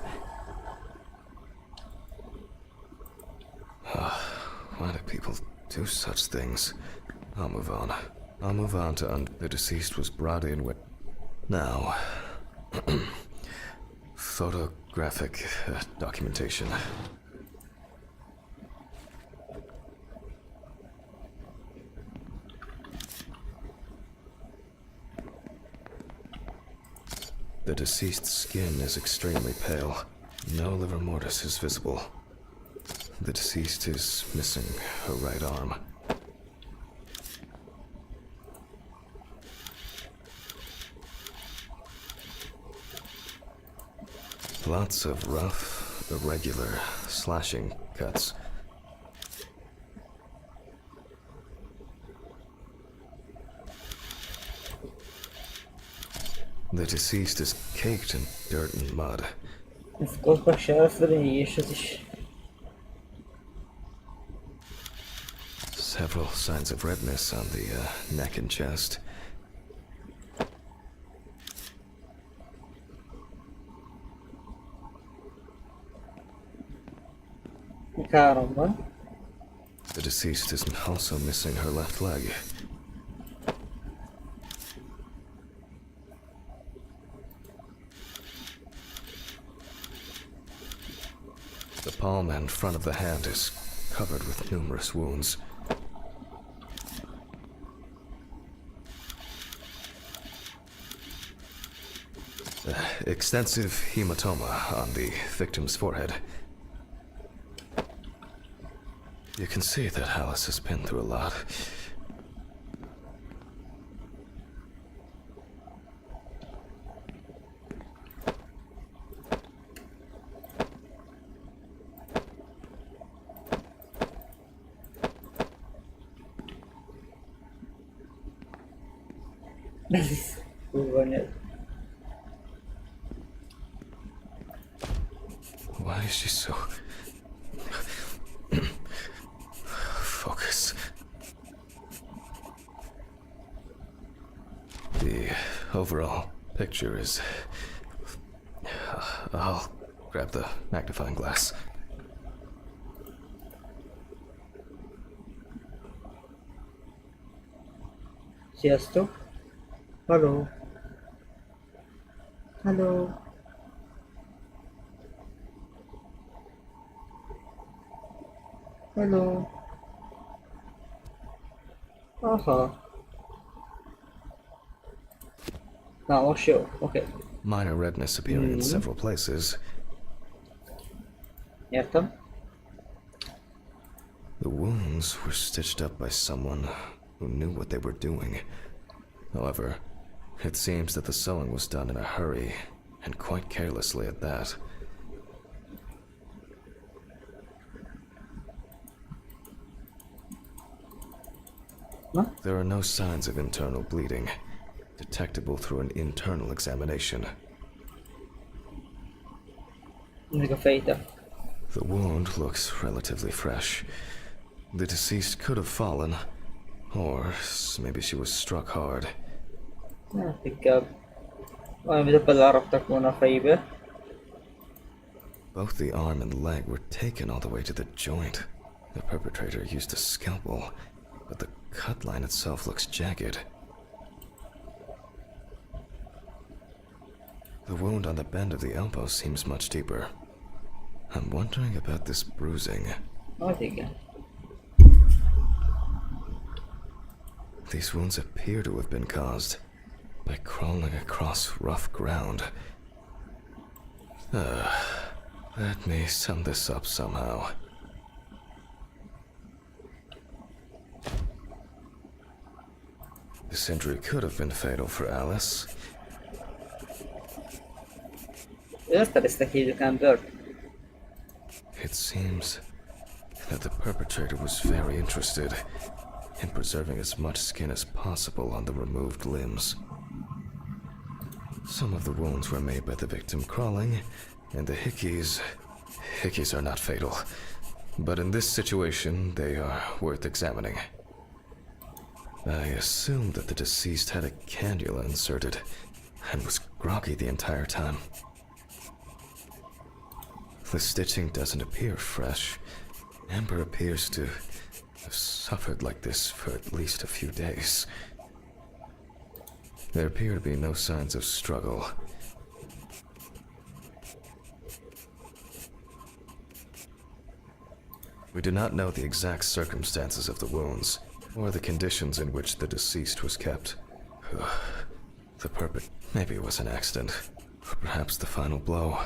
Why do people do such things? I'll move on. The deceased was brought in with... Now, photographic documentation. The deceased's skin is extremely pale. No livor mortis is visible. The deceased is missing her right arm. Lots of rough, irregular slashing cuts. The deceased is caked in dirt and mud. Ez kozba sárfölé és ez is. Several signs of redness on the neck and chest. Három van. The deceased is also missing her left leg. The palm and front of the hand is covered with numerous wounds. Extensive hematoma on the victim's forehead. You can see that Alice has been through a lot. Ez is kurva nyelv. Why is she so... Focus. The overall picture is... I'll grab the magnifying glass. Sziasztok! Halló! Halló! Halló! Aha! Na, most jó, oké. Minor redness appearing in several places. Értem? The wounds were stitched up by someone who knew what they were doing. However, it seems that the sewing was done in a hurry, and quite carelessly at that. Na? There are no signs of internal bleeding, detectable through an internal examination. Mindig a fejtem. The wound looks relatively fresh. The deceased could have fallen, or maybe she was struck hard. Hát inkább valamit beleraktak volna a fejébe. Both the arm and leg were taken all the way to the joint. The perpetrator used a scalpel, but the cut line itself looks jagged. The wound on the bend of the elbow seems much deeper. I'm wondering about this bruising. Hát igen. These wounds appear to have been caused by crawling across rough ground. Let me sum this up somehow. This injury could have been fatal for Alice. Őrteleztek hívjuk embert. It seems that the perpetrator was very interested in preserving as much skin as possible on the removed limbs. Some of the wounds were made by the victim crawling, and the hickeys are not fatal. But in this situation, they are worth examining. I assume that the deceased had a cannula inserted and was groggy the entire time. The stitching doesn't appear fresh. Amber appears to have suffered like this for at least a few days. There appear to be no signs of struggle. We do not know the exact circumstances of the wounds, or the conditions in which the deceased was kept. The perpet. Maybe it was an accident, or perhaps the final blow.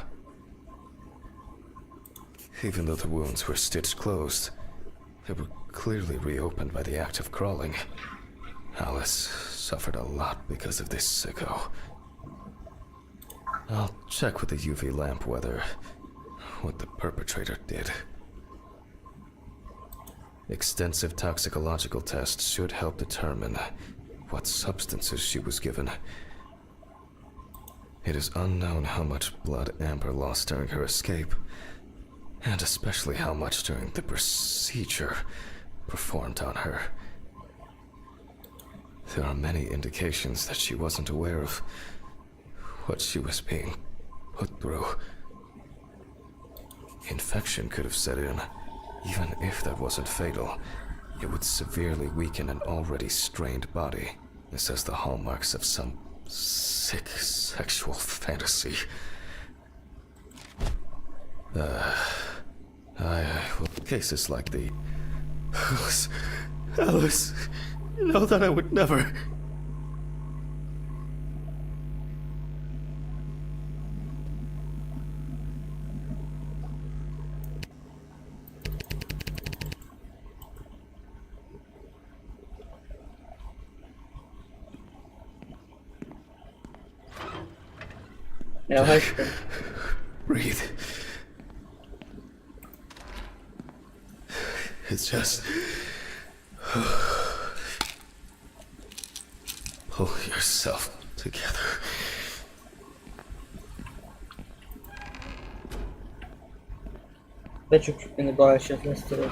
Even though the wounds were stitched closed, they were clearly reopened by the act of crawling. Alice suffered a lot because of this sicko. I'll check with the UV lamp whether what the perpetrator did. Extensive toxicological tests should help determine what substances she was given. It is unknown how much blood Amber lost during her escape, and especially how much during the procedure performed on her. There are many indications that she wasn't aware of what she was being put through. Infection could have set in. Even if that wasn't fatal, it would severely weaken an already strained body. This has the hallmarks of some sick sexual fantasy. Cases like the... Alice, you know that I would never... Ja, heißt er. Breathe. It's just... Pull yourself together. Becsukjuk még a baleset lesz tudod.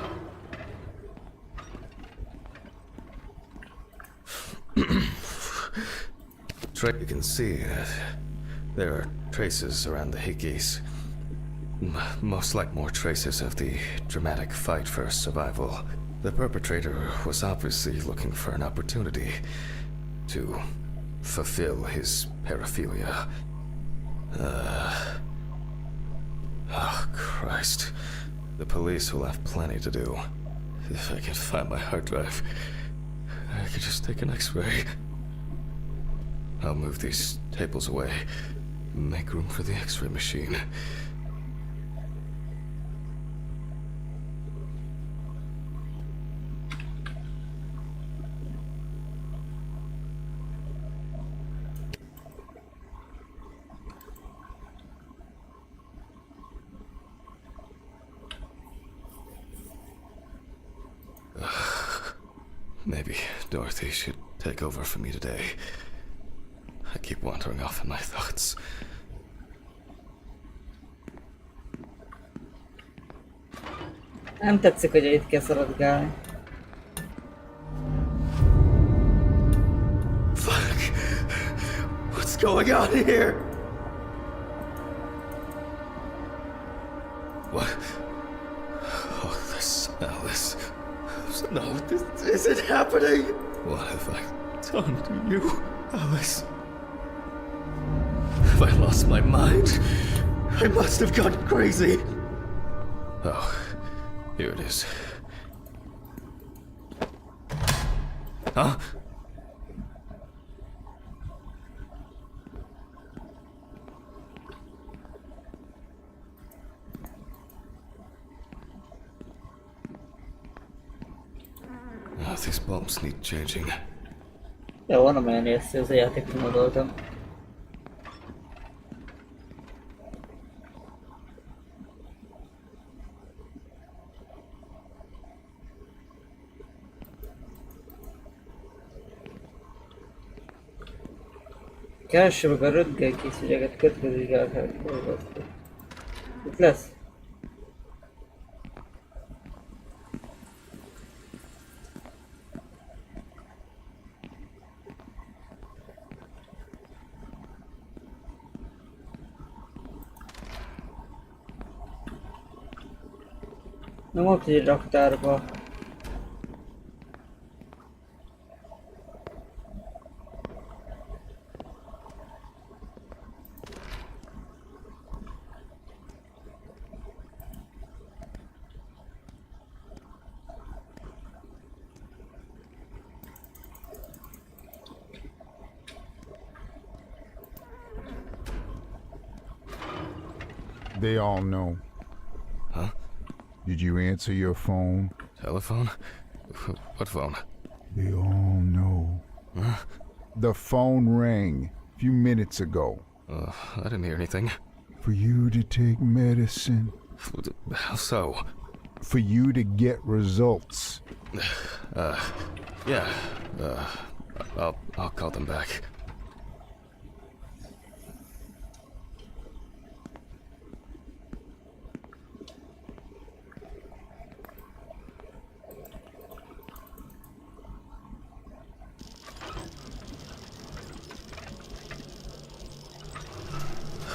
You can see that there are traces around the hickeys. Most like more traces of the dramatic fight for survival. The perpetrator was obviously looking for an opportunity to fulfill his paraphilia. Oh, Christ. The police will have plenty to do. If I can find my hard drive, I could just take an X-ray. I'll move these tables away. Make room for the X-ray machine. Maybe Dorothy should take over for me today. I keep wandering off in my thoughts. Nem tetszik, hogy itt kell szaladgálni. Fuck! What's going on here? What? Oh, the smell is... No, this isn't happening! What have I done to you, Alice? Have I lost my mind? I must have gone crazy! Oh, here it is. Huh? Oh, these bulbs need changing. Jó, van amelyen észre, ez a játékra gondoltam. Keressük meg a röntgenkészügyeket, kötővizsgálatot. Itt lesz. Nem ott egy raktárba. They all know. Huh? Did you answer your phone? Telephone? What phone? They all know. Huh? The phone rang a few minutes ago. I didn't hear anything. For you to take medicine. How so? For you to get results. Yeah. I'll call them back.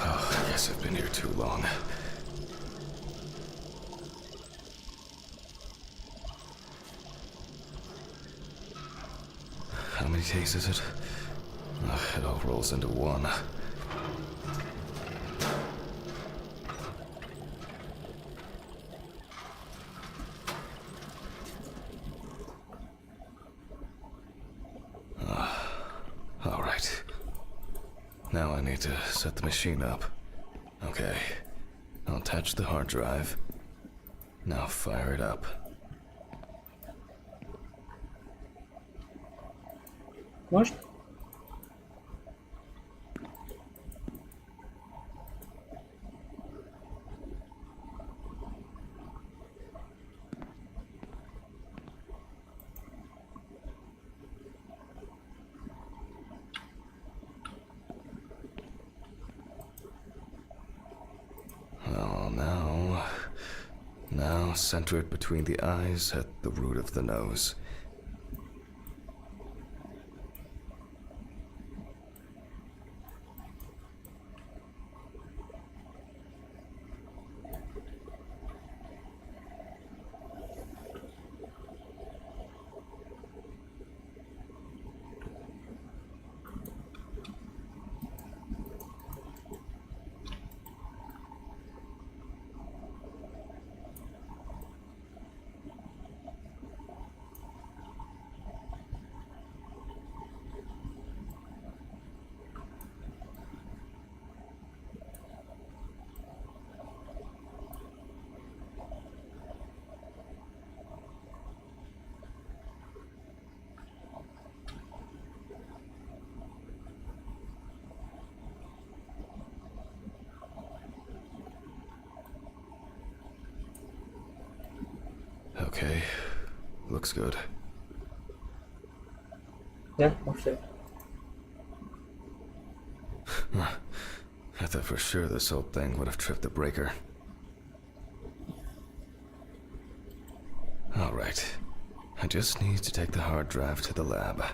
Oh, I guess I've been here too long. How many days is it? It all rolls into one. All right. Now I need to set the machine up. Okay. I'll attach the hard drive. Now fire it up. Most? Oh, now center it between the eyes at the root of the nose. Okay, looks good. Yeah, most it. I thought for sure this old thing would have tripped the breaker. All right, I just need to take the hard drive to the lab.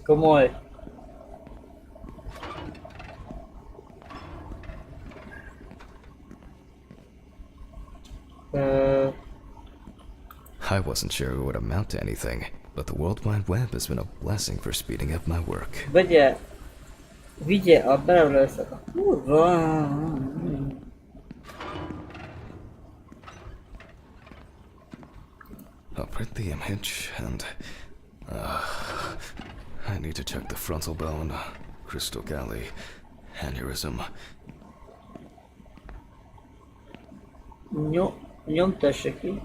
¿Cómo es? I wasn't sure it would amount to anything, but the World Wide Web has been a blessing for speeding up my work. Vigye a belőle összek a kurva. I'll print the image and I need to check the frontal bone, crystal galley, aneurysm. Nyomtassa ki.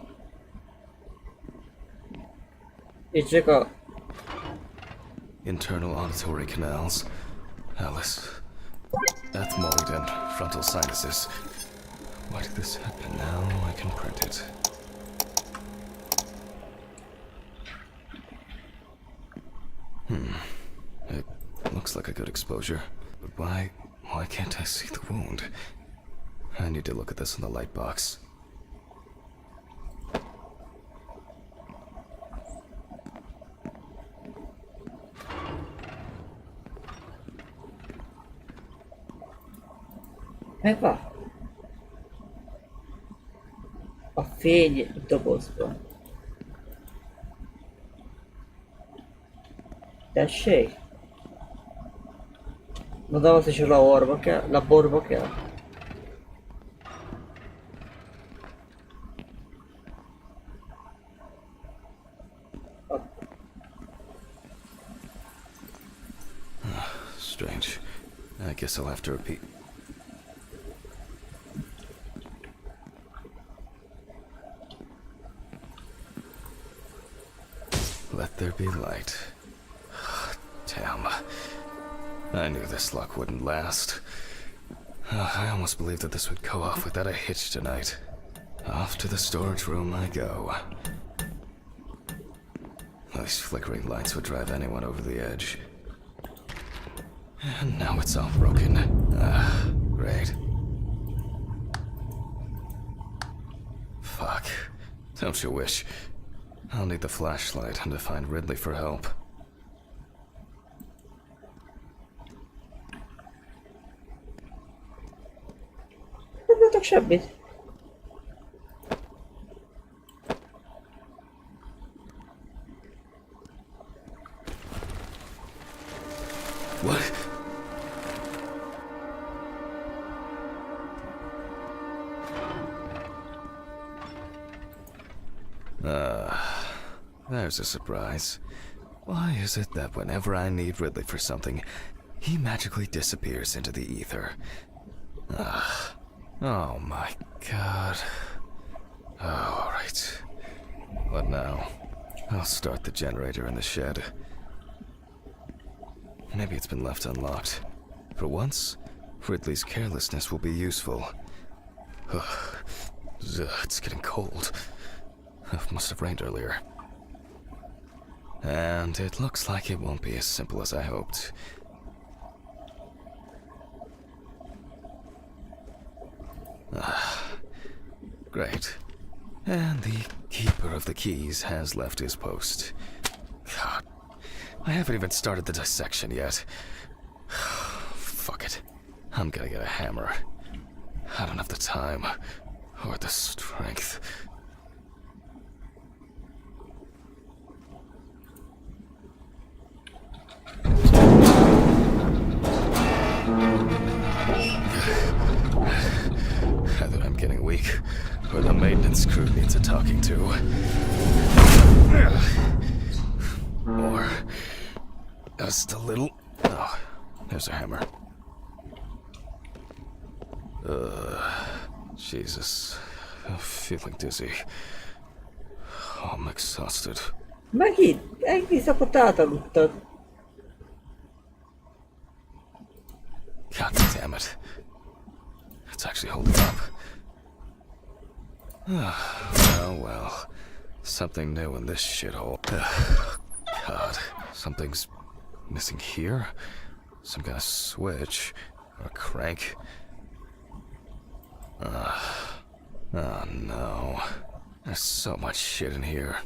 És csak a... Internal auditory canals, Alice, ethmoid and frontal sinuses. Why did this happen? Now I can print it. It looks like a good exposure, but why can't I see the wound? I need to look at this in the light box. Megvan? A fény dobozban. Tessék? Na de az is a laborba kell. Strange. I guess I'll have to repeat. let there be light. Damn. I knew this luck wouldn't last. I almost believed that this would go off without a hitch tonight. Off to the storage room I go. These flickering lights would drive anyone over the edge. And now it's all broken. Great. Fuck. Don't you wish? I'll need the flashlight and to find Ridley for help. Nem látok semmit. What? There's a surprise. Why is it that whenever I need Ridley for something, he magically disappears into the ether? Oh my god. Oh, alright. What now? I'll start the generator in the shed. Maybe it's been left unlocked. For once, Ridley's carelessness will be useful. It's getting cold. It must have rained earlier. And it looks like it won't be as simple as I hoped. Great. And the keeper of the keys has left his post. God, I haven't even started the dissection yet. Fuck it. I'm gonna get a hammer. I don't have the time or the strength. Either I'm getting weak, or the maintenance crew needs a talking to. Or just a little. Oh, there's a hammer. Jesus. I'm feeling dizzy. I'm exhausted. Megint? Egész akkor átaludtad. God damn it. It's actually holding up. Well. Something new in this shithole. God. Something's missing here? Some kind of switch. Or crank. Oh no. There's so much shit in here.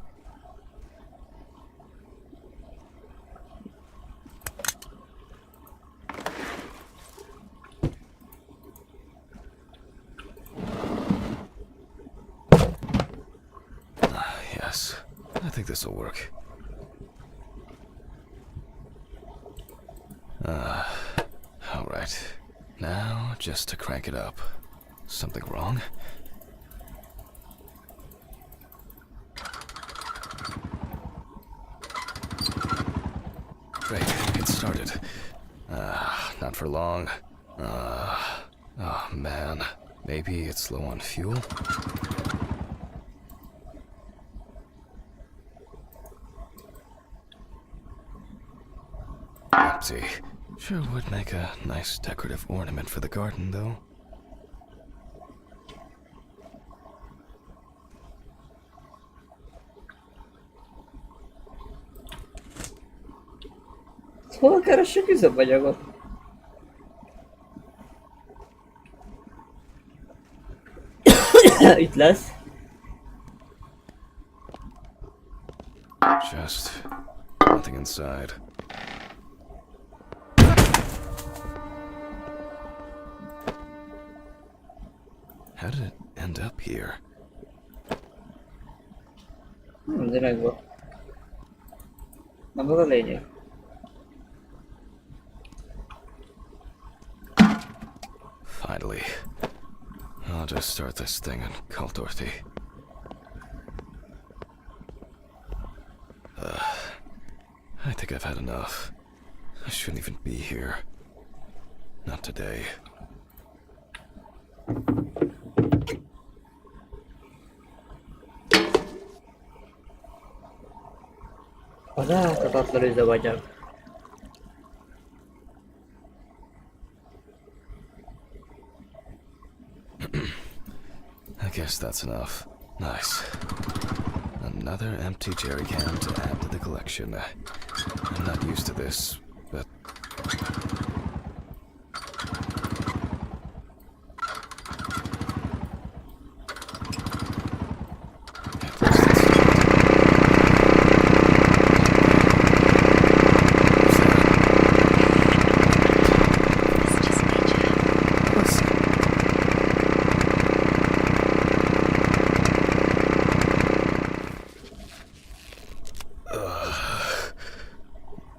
Yes. I think this will work. Alright. Now, just to crank it up. Something wrong? Great, it started. Not for long. Oh man. Maybe it's low on fuel? Empty. Sure would make a nice decorative ornament for the garden, though. Hol keressük üzemanyagot? Itt lesz. Just nothing inside. How did it end up here? De megvan. Nem az a lényeg. Finally. I'll just start this thing and call Dorothy. I think I've had enough. I shouldn't even be here. Not today. Az láthatatlan üzemanyag. I guess that's enough. Nice. Another empty jerry can to add to the collection. I'm not used to this, but... It's just me, Jack.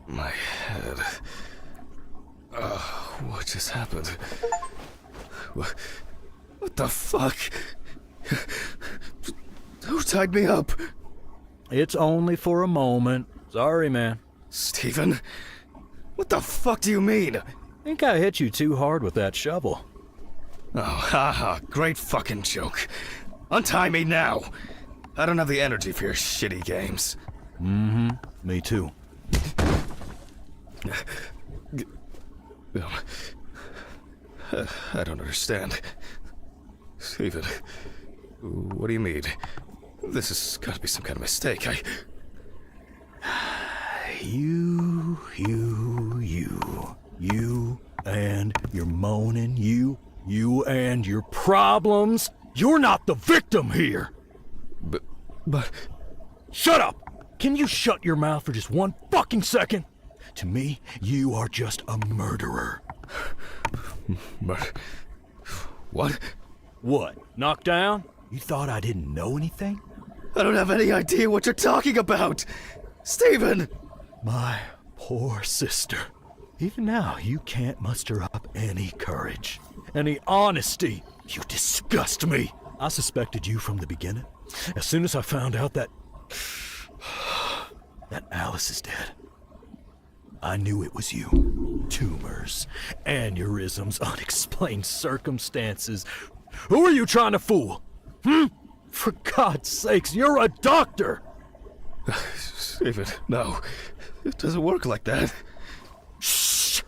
My head. What just happened? What the fuck? Who tied me up? It's only for a moment. Sorry, man. Steven? What the fuck do you mean? Think I hit you too hard with that shovel. Oh, haha, great fucking joke. Untie me now! I don't have the energy for your shitty games. Me too. I don't understand. Steven, what do you mean? This has got to be some kind of mistake. You and your moaning, you and your problems. You're not the victim here. But... Shut up! Can you shut your mouth for just one fucking second? To me, you are just a murderer. What? What? Knocked down? You thought I didn't know anything? I don't have any idea what you're talking about! Steven! My poor sister. Even now, you can't muster up any courage, any honesty. You disgust me. I suspected you from the beginning. As soon as I found out that Alice is dead, I knew it was you. Tumors, aneurysms, unexplained circumstances. Who are you trying to fool? For God's sakes, you're a doctor! Steven, no. It doesn't work like that. Shh!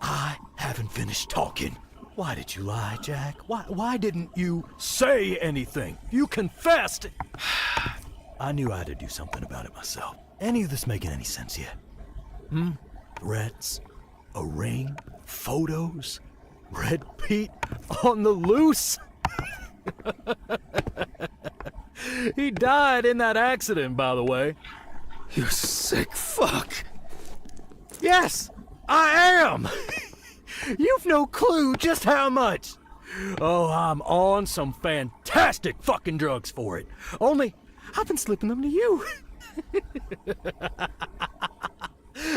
I haven't finished talking. Why did you lie, Jack? Why didn't you say anything? You confessed! I knew I had to do something about it myself. Any of this making any sense yet? Threats, a ring, photos, Red Pete on the loose? He died in that accident, by the way. You sick fuck! Yes, I am! You've no clue just how much. Oh, I'm on some fantastic fucking drugs for it. Only, I've been slipping them to you.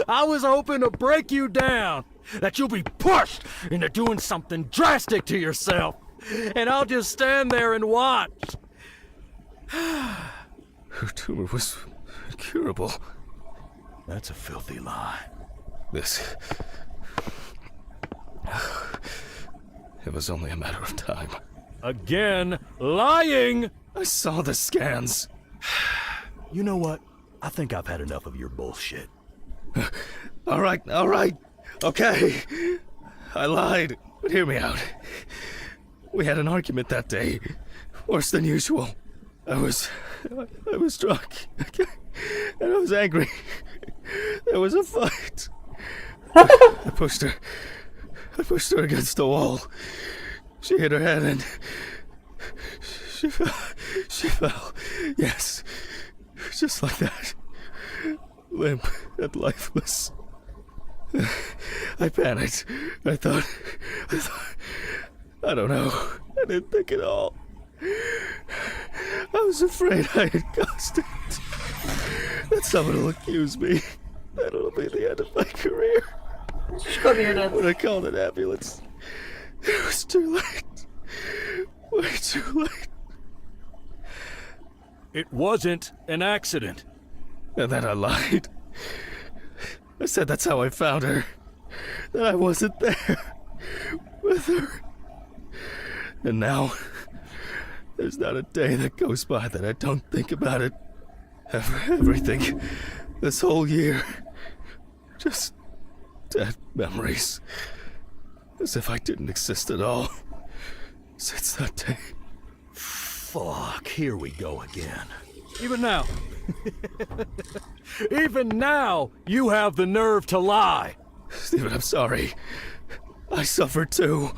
I was hoping to break you down, that you'll be pushed into doing something drastic to yourself, and I'll just stand there and watch. Her tumor was incurable. That's a filthy lie. This... It was only a matter of time. Again, lying! I saw the scans. You know what? I think I've had enough of your bullshit. All right. Okay. I lied, but hear me out. We had an argument that day. Worse than usual. I was drunk. And I was angry. There was a fight. I pushed her against the wall. She hit her head and she fell. Yes. Just like that. Limp and lifeless. I panicked. I thought, I don't know. I didn't think at all. I was afraid I had caused it. That someone will accuse me. That'll be the end of my career. When I called an ambulance, it was too late. Way too late. It wasn't an accident. And then I lied. I said that's how I found her. That I wasn't there with her. And now, there's not a day that goes by that I don't think about it. Everything This whole year. Just dead memories. As if I didn't exist at all. Since that day. Fuck, here we go again. Even now. Even now, you have the nerve to lie. Stephen, I'm sorry. I suffered too.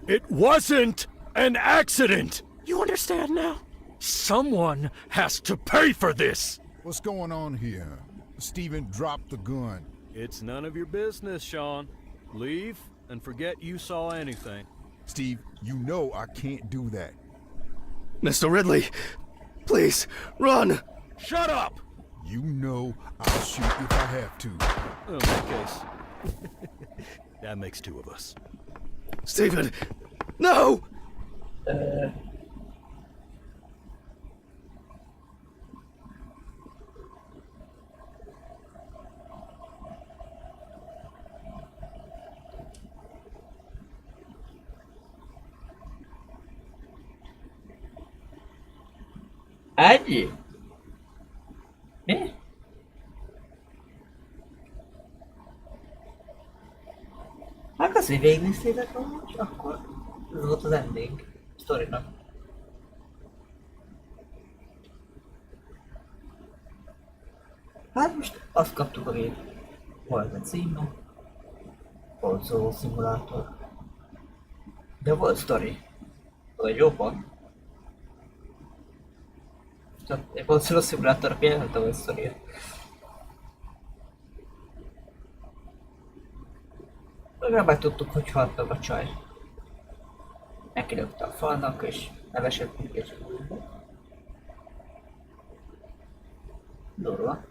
It wasn't an accident. You understand now? Someone has to pay for this. What's going on here? Stephen, drop the gun. It's none of your business, Sean. Leave and forget you saw anything. Steve, you know I can't do that. Mr. Ridley, please, run! Shut up! You know I'll shoot if I have to. In that case, that makes two of us. Stephen, no! Ennyi? Mi? Hát az, hogy végignéztétek amúgy, akkor ez volt az ending sztorinak. Hát most azt kaptuk, ami volt a címe. Volt szó szimulátor. De volt sztori. Vagy jobban. Csak volt szó szimulátor, aki jelent a sztoria. Legalább megtudtuk, hogy halt meg a csaj. Nekilökte a falnak, és elesett még egy húzba. Durva.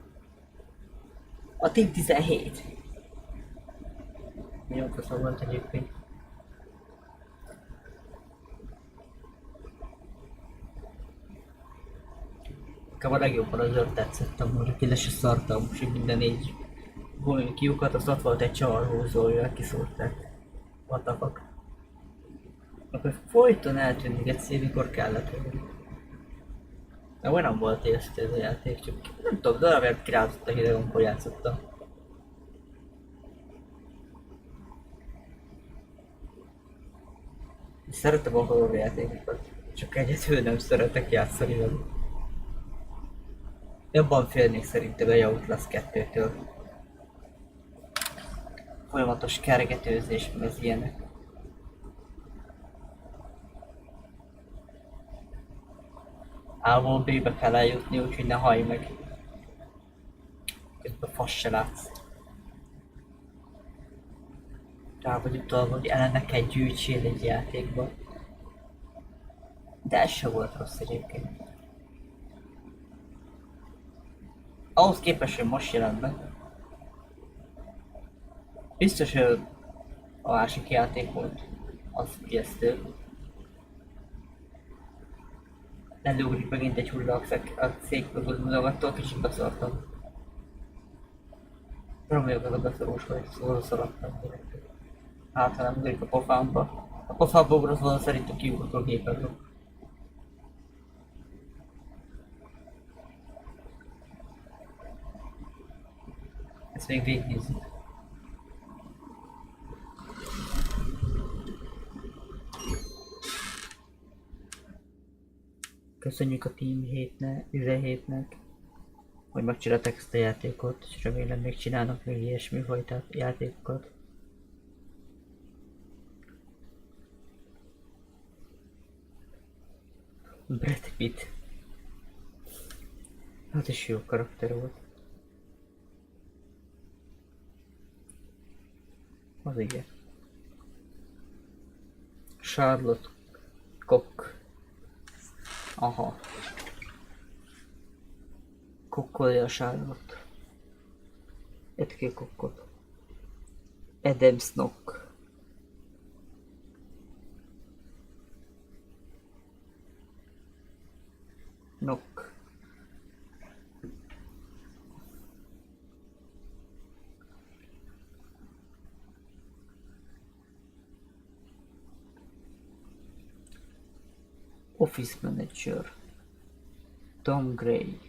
A Team 17. Nagyon faszom volt egyébként. Nekem a legjobban az zöld tetszett, amúgy ki le se szartam, és minden így volna kiukat, azt ott volt egy csavarhúzója, kiszúrták. What the fuck. Akkor folyton eltűnik egy szél, mikor kellett volna. Mert olyan volt észre ez a játék, csak nem tudom, darabját kirázottak ide, amikor játszottam. Szeretem a horror játékokat, csak egyetül nem szeretek játszani velük. Jobban félnék szerintem a Outlast 2-től. Folyamatos kergetőzés, meg az ilyenek. A-ból B-be kell eljutni, úgyhogy ne hallj meg. Közben fasz se látsz. Rá vagy utalva, hogy elemeket gyűjtsél egy játékba. De ez se volt rossz egyébként. Ahhoz képest, hogy most jelent be. Biztos, hogy a másik játék volt. Az ijesztő. Előugrik megint egy hulla a székből mutogattól, kicsit beszartam. Reméljük az a beszorós vagy, szóval szaladtam. Hát ha nem ugrik a pofámba. A pofámba ugrott volna szerintem kiugrott a gépedről. Ezt még végignézzük. Köszönjük a Team 17-nek, hogy megcsináltak ezt a játékot, és remélem még csinálnak még ilyesmi fajta játékokat. Brad Pitt. Hát is jó karakter volt. Az igen. Charlotte Koch. Aha. Kokkolja a Charlotte. Egy kokkot. Adam Snock. Nock. Office Manager, Tom Gray,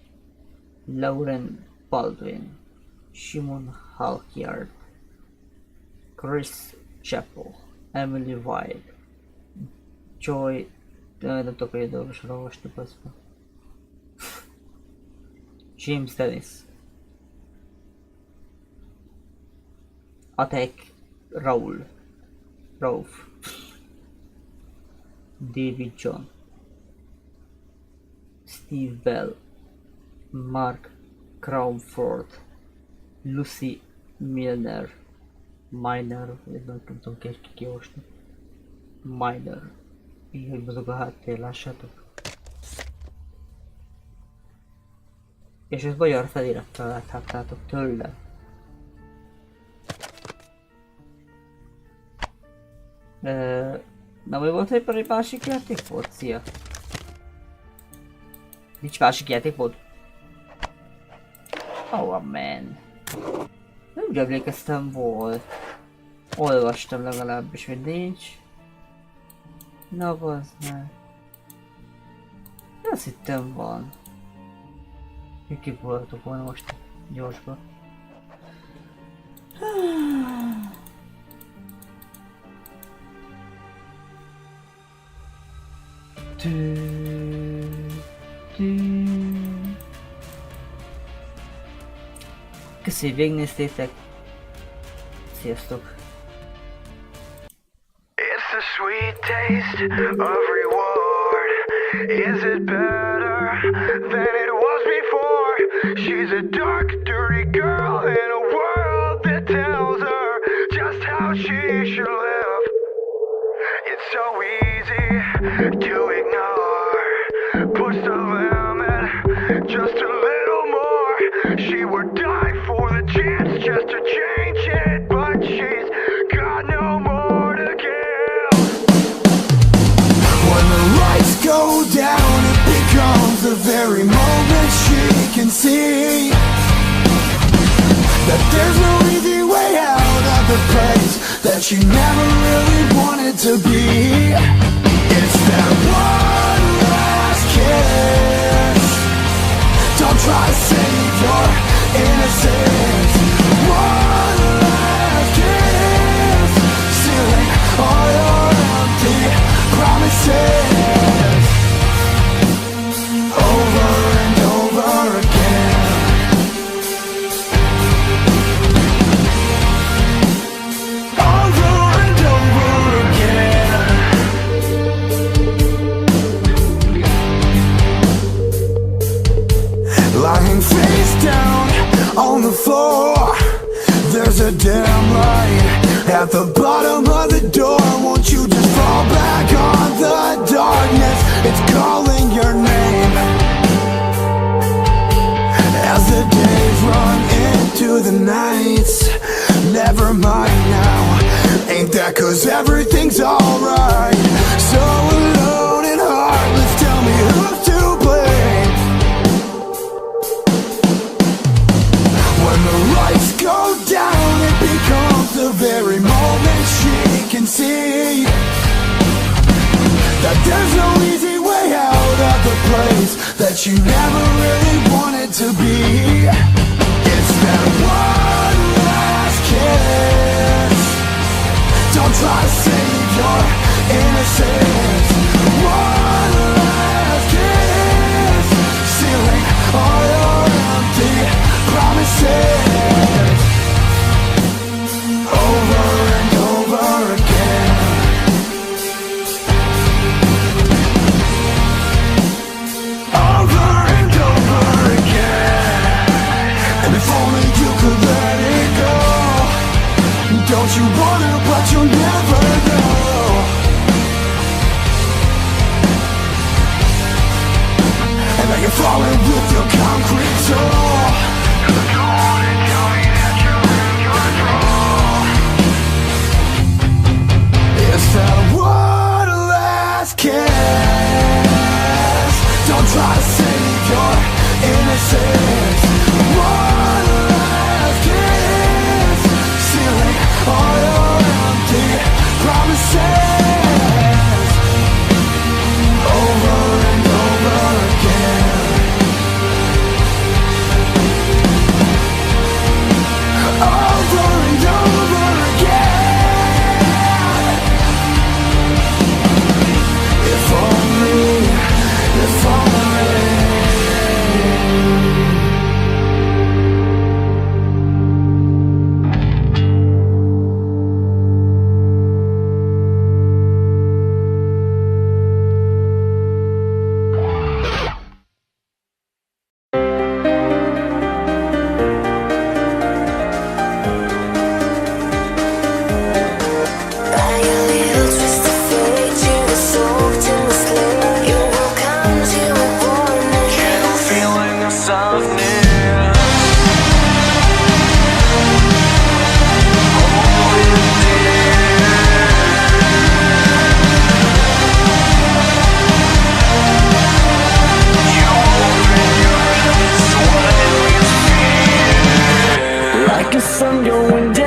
Lauren Baldwin, Shimon Halkyard, Chris Chappell, Emily Wilde, Joy... Nem tudok, hogy dolgosan olvasni, aztán. James Dennis, Attack Rauf, David John, Steve Bell, Mark Crawford, Lucy Miner, nem tudom kiolvasni, Miner, így hogy mozog a háttér, lássátok. És ezt magyar felirattal láthattátok tőle. Na, mi volt, hogy egy másik játék volt? Szia! Nincs másik játék volt? Oh man! Nem úgy emlékeztem volt. Olvastam legalábbis, hogy nincs. Na bazd meg. Azt hittem van. Kipróbáltuk volna most gyorsba. Köszi, hogy végignéztétek. Sziasztok! It's the sweet taste of reward. Is it better than it was before? She's a dark, dirty girl in a world that tells her just how she should live. It's so easy to ignore. Push the limit just a little more. She would die for the chance just to change it, but she's got no more to give. When the lights go down, it becomes the very moment she can see that there's no easy way out of the place that she never really wanted to be. It's that one last kiss. Don't try to save your innocence. One last kiss, sealing all your empty promises. Over and over again. Over and over again. Lying face down on the floor, there's a dim light at the bottom of the door. Won't you just fall back on the darkness? It's calling your name. As the days run into the nights, never mind now. Ain't that 'cause everything's alright? So alone and heartless, tell me who's to blame. When the lights go down, it becomes the very moment she can see that there's no easy way out of the place that you never really wanted to be. It's that one last kiss. Don't try to save your innocence. One last kiss, sealing all your empty promises. Over and over again. Over and over again. And if only you could let it go. Don't you wanna, but you'll never know. And now you're falling with your concrete soul. Go on and tell me that you're in control. It's that one last kiss. Don't try to save your innocence. One last kiss, sealing all your empty promises. Over and over again. like the sun going down.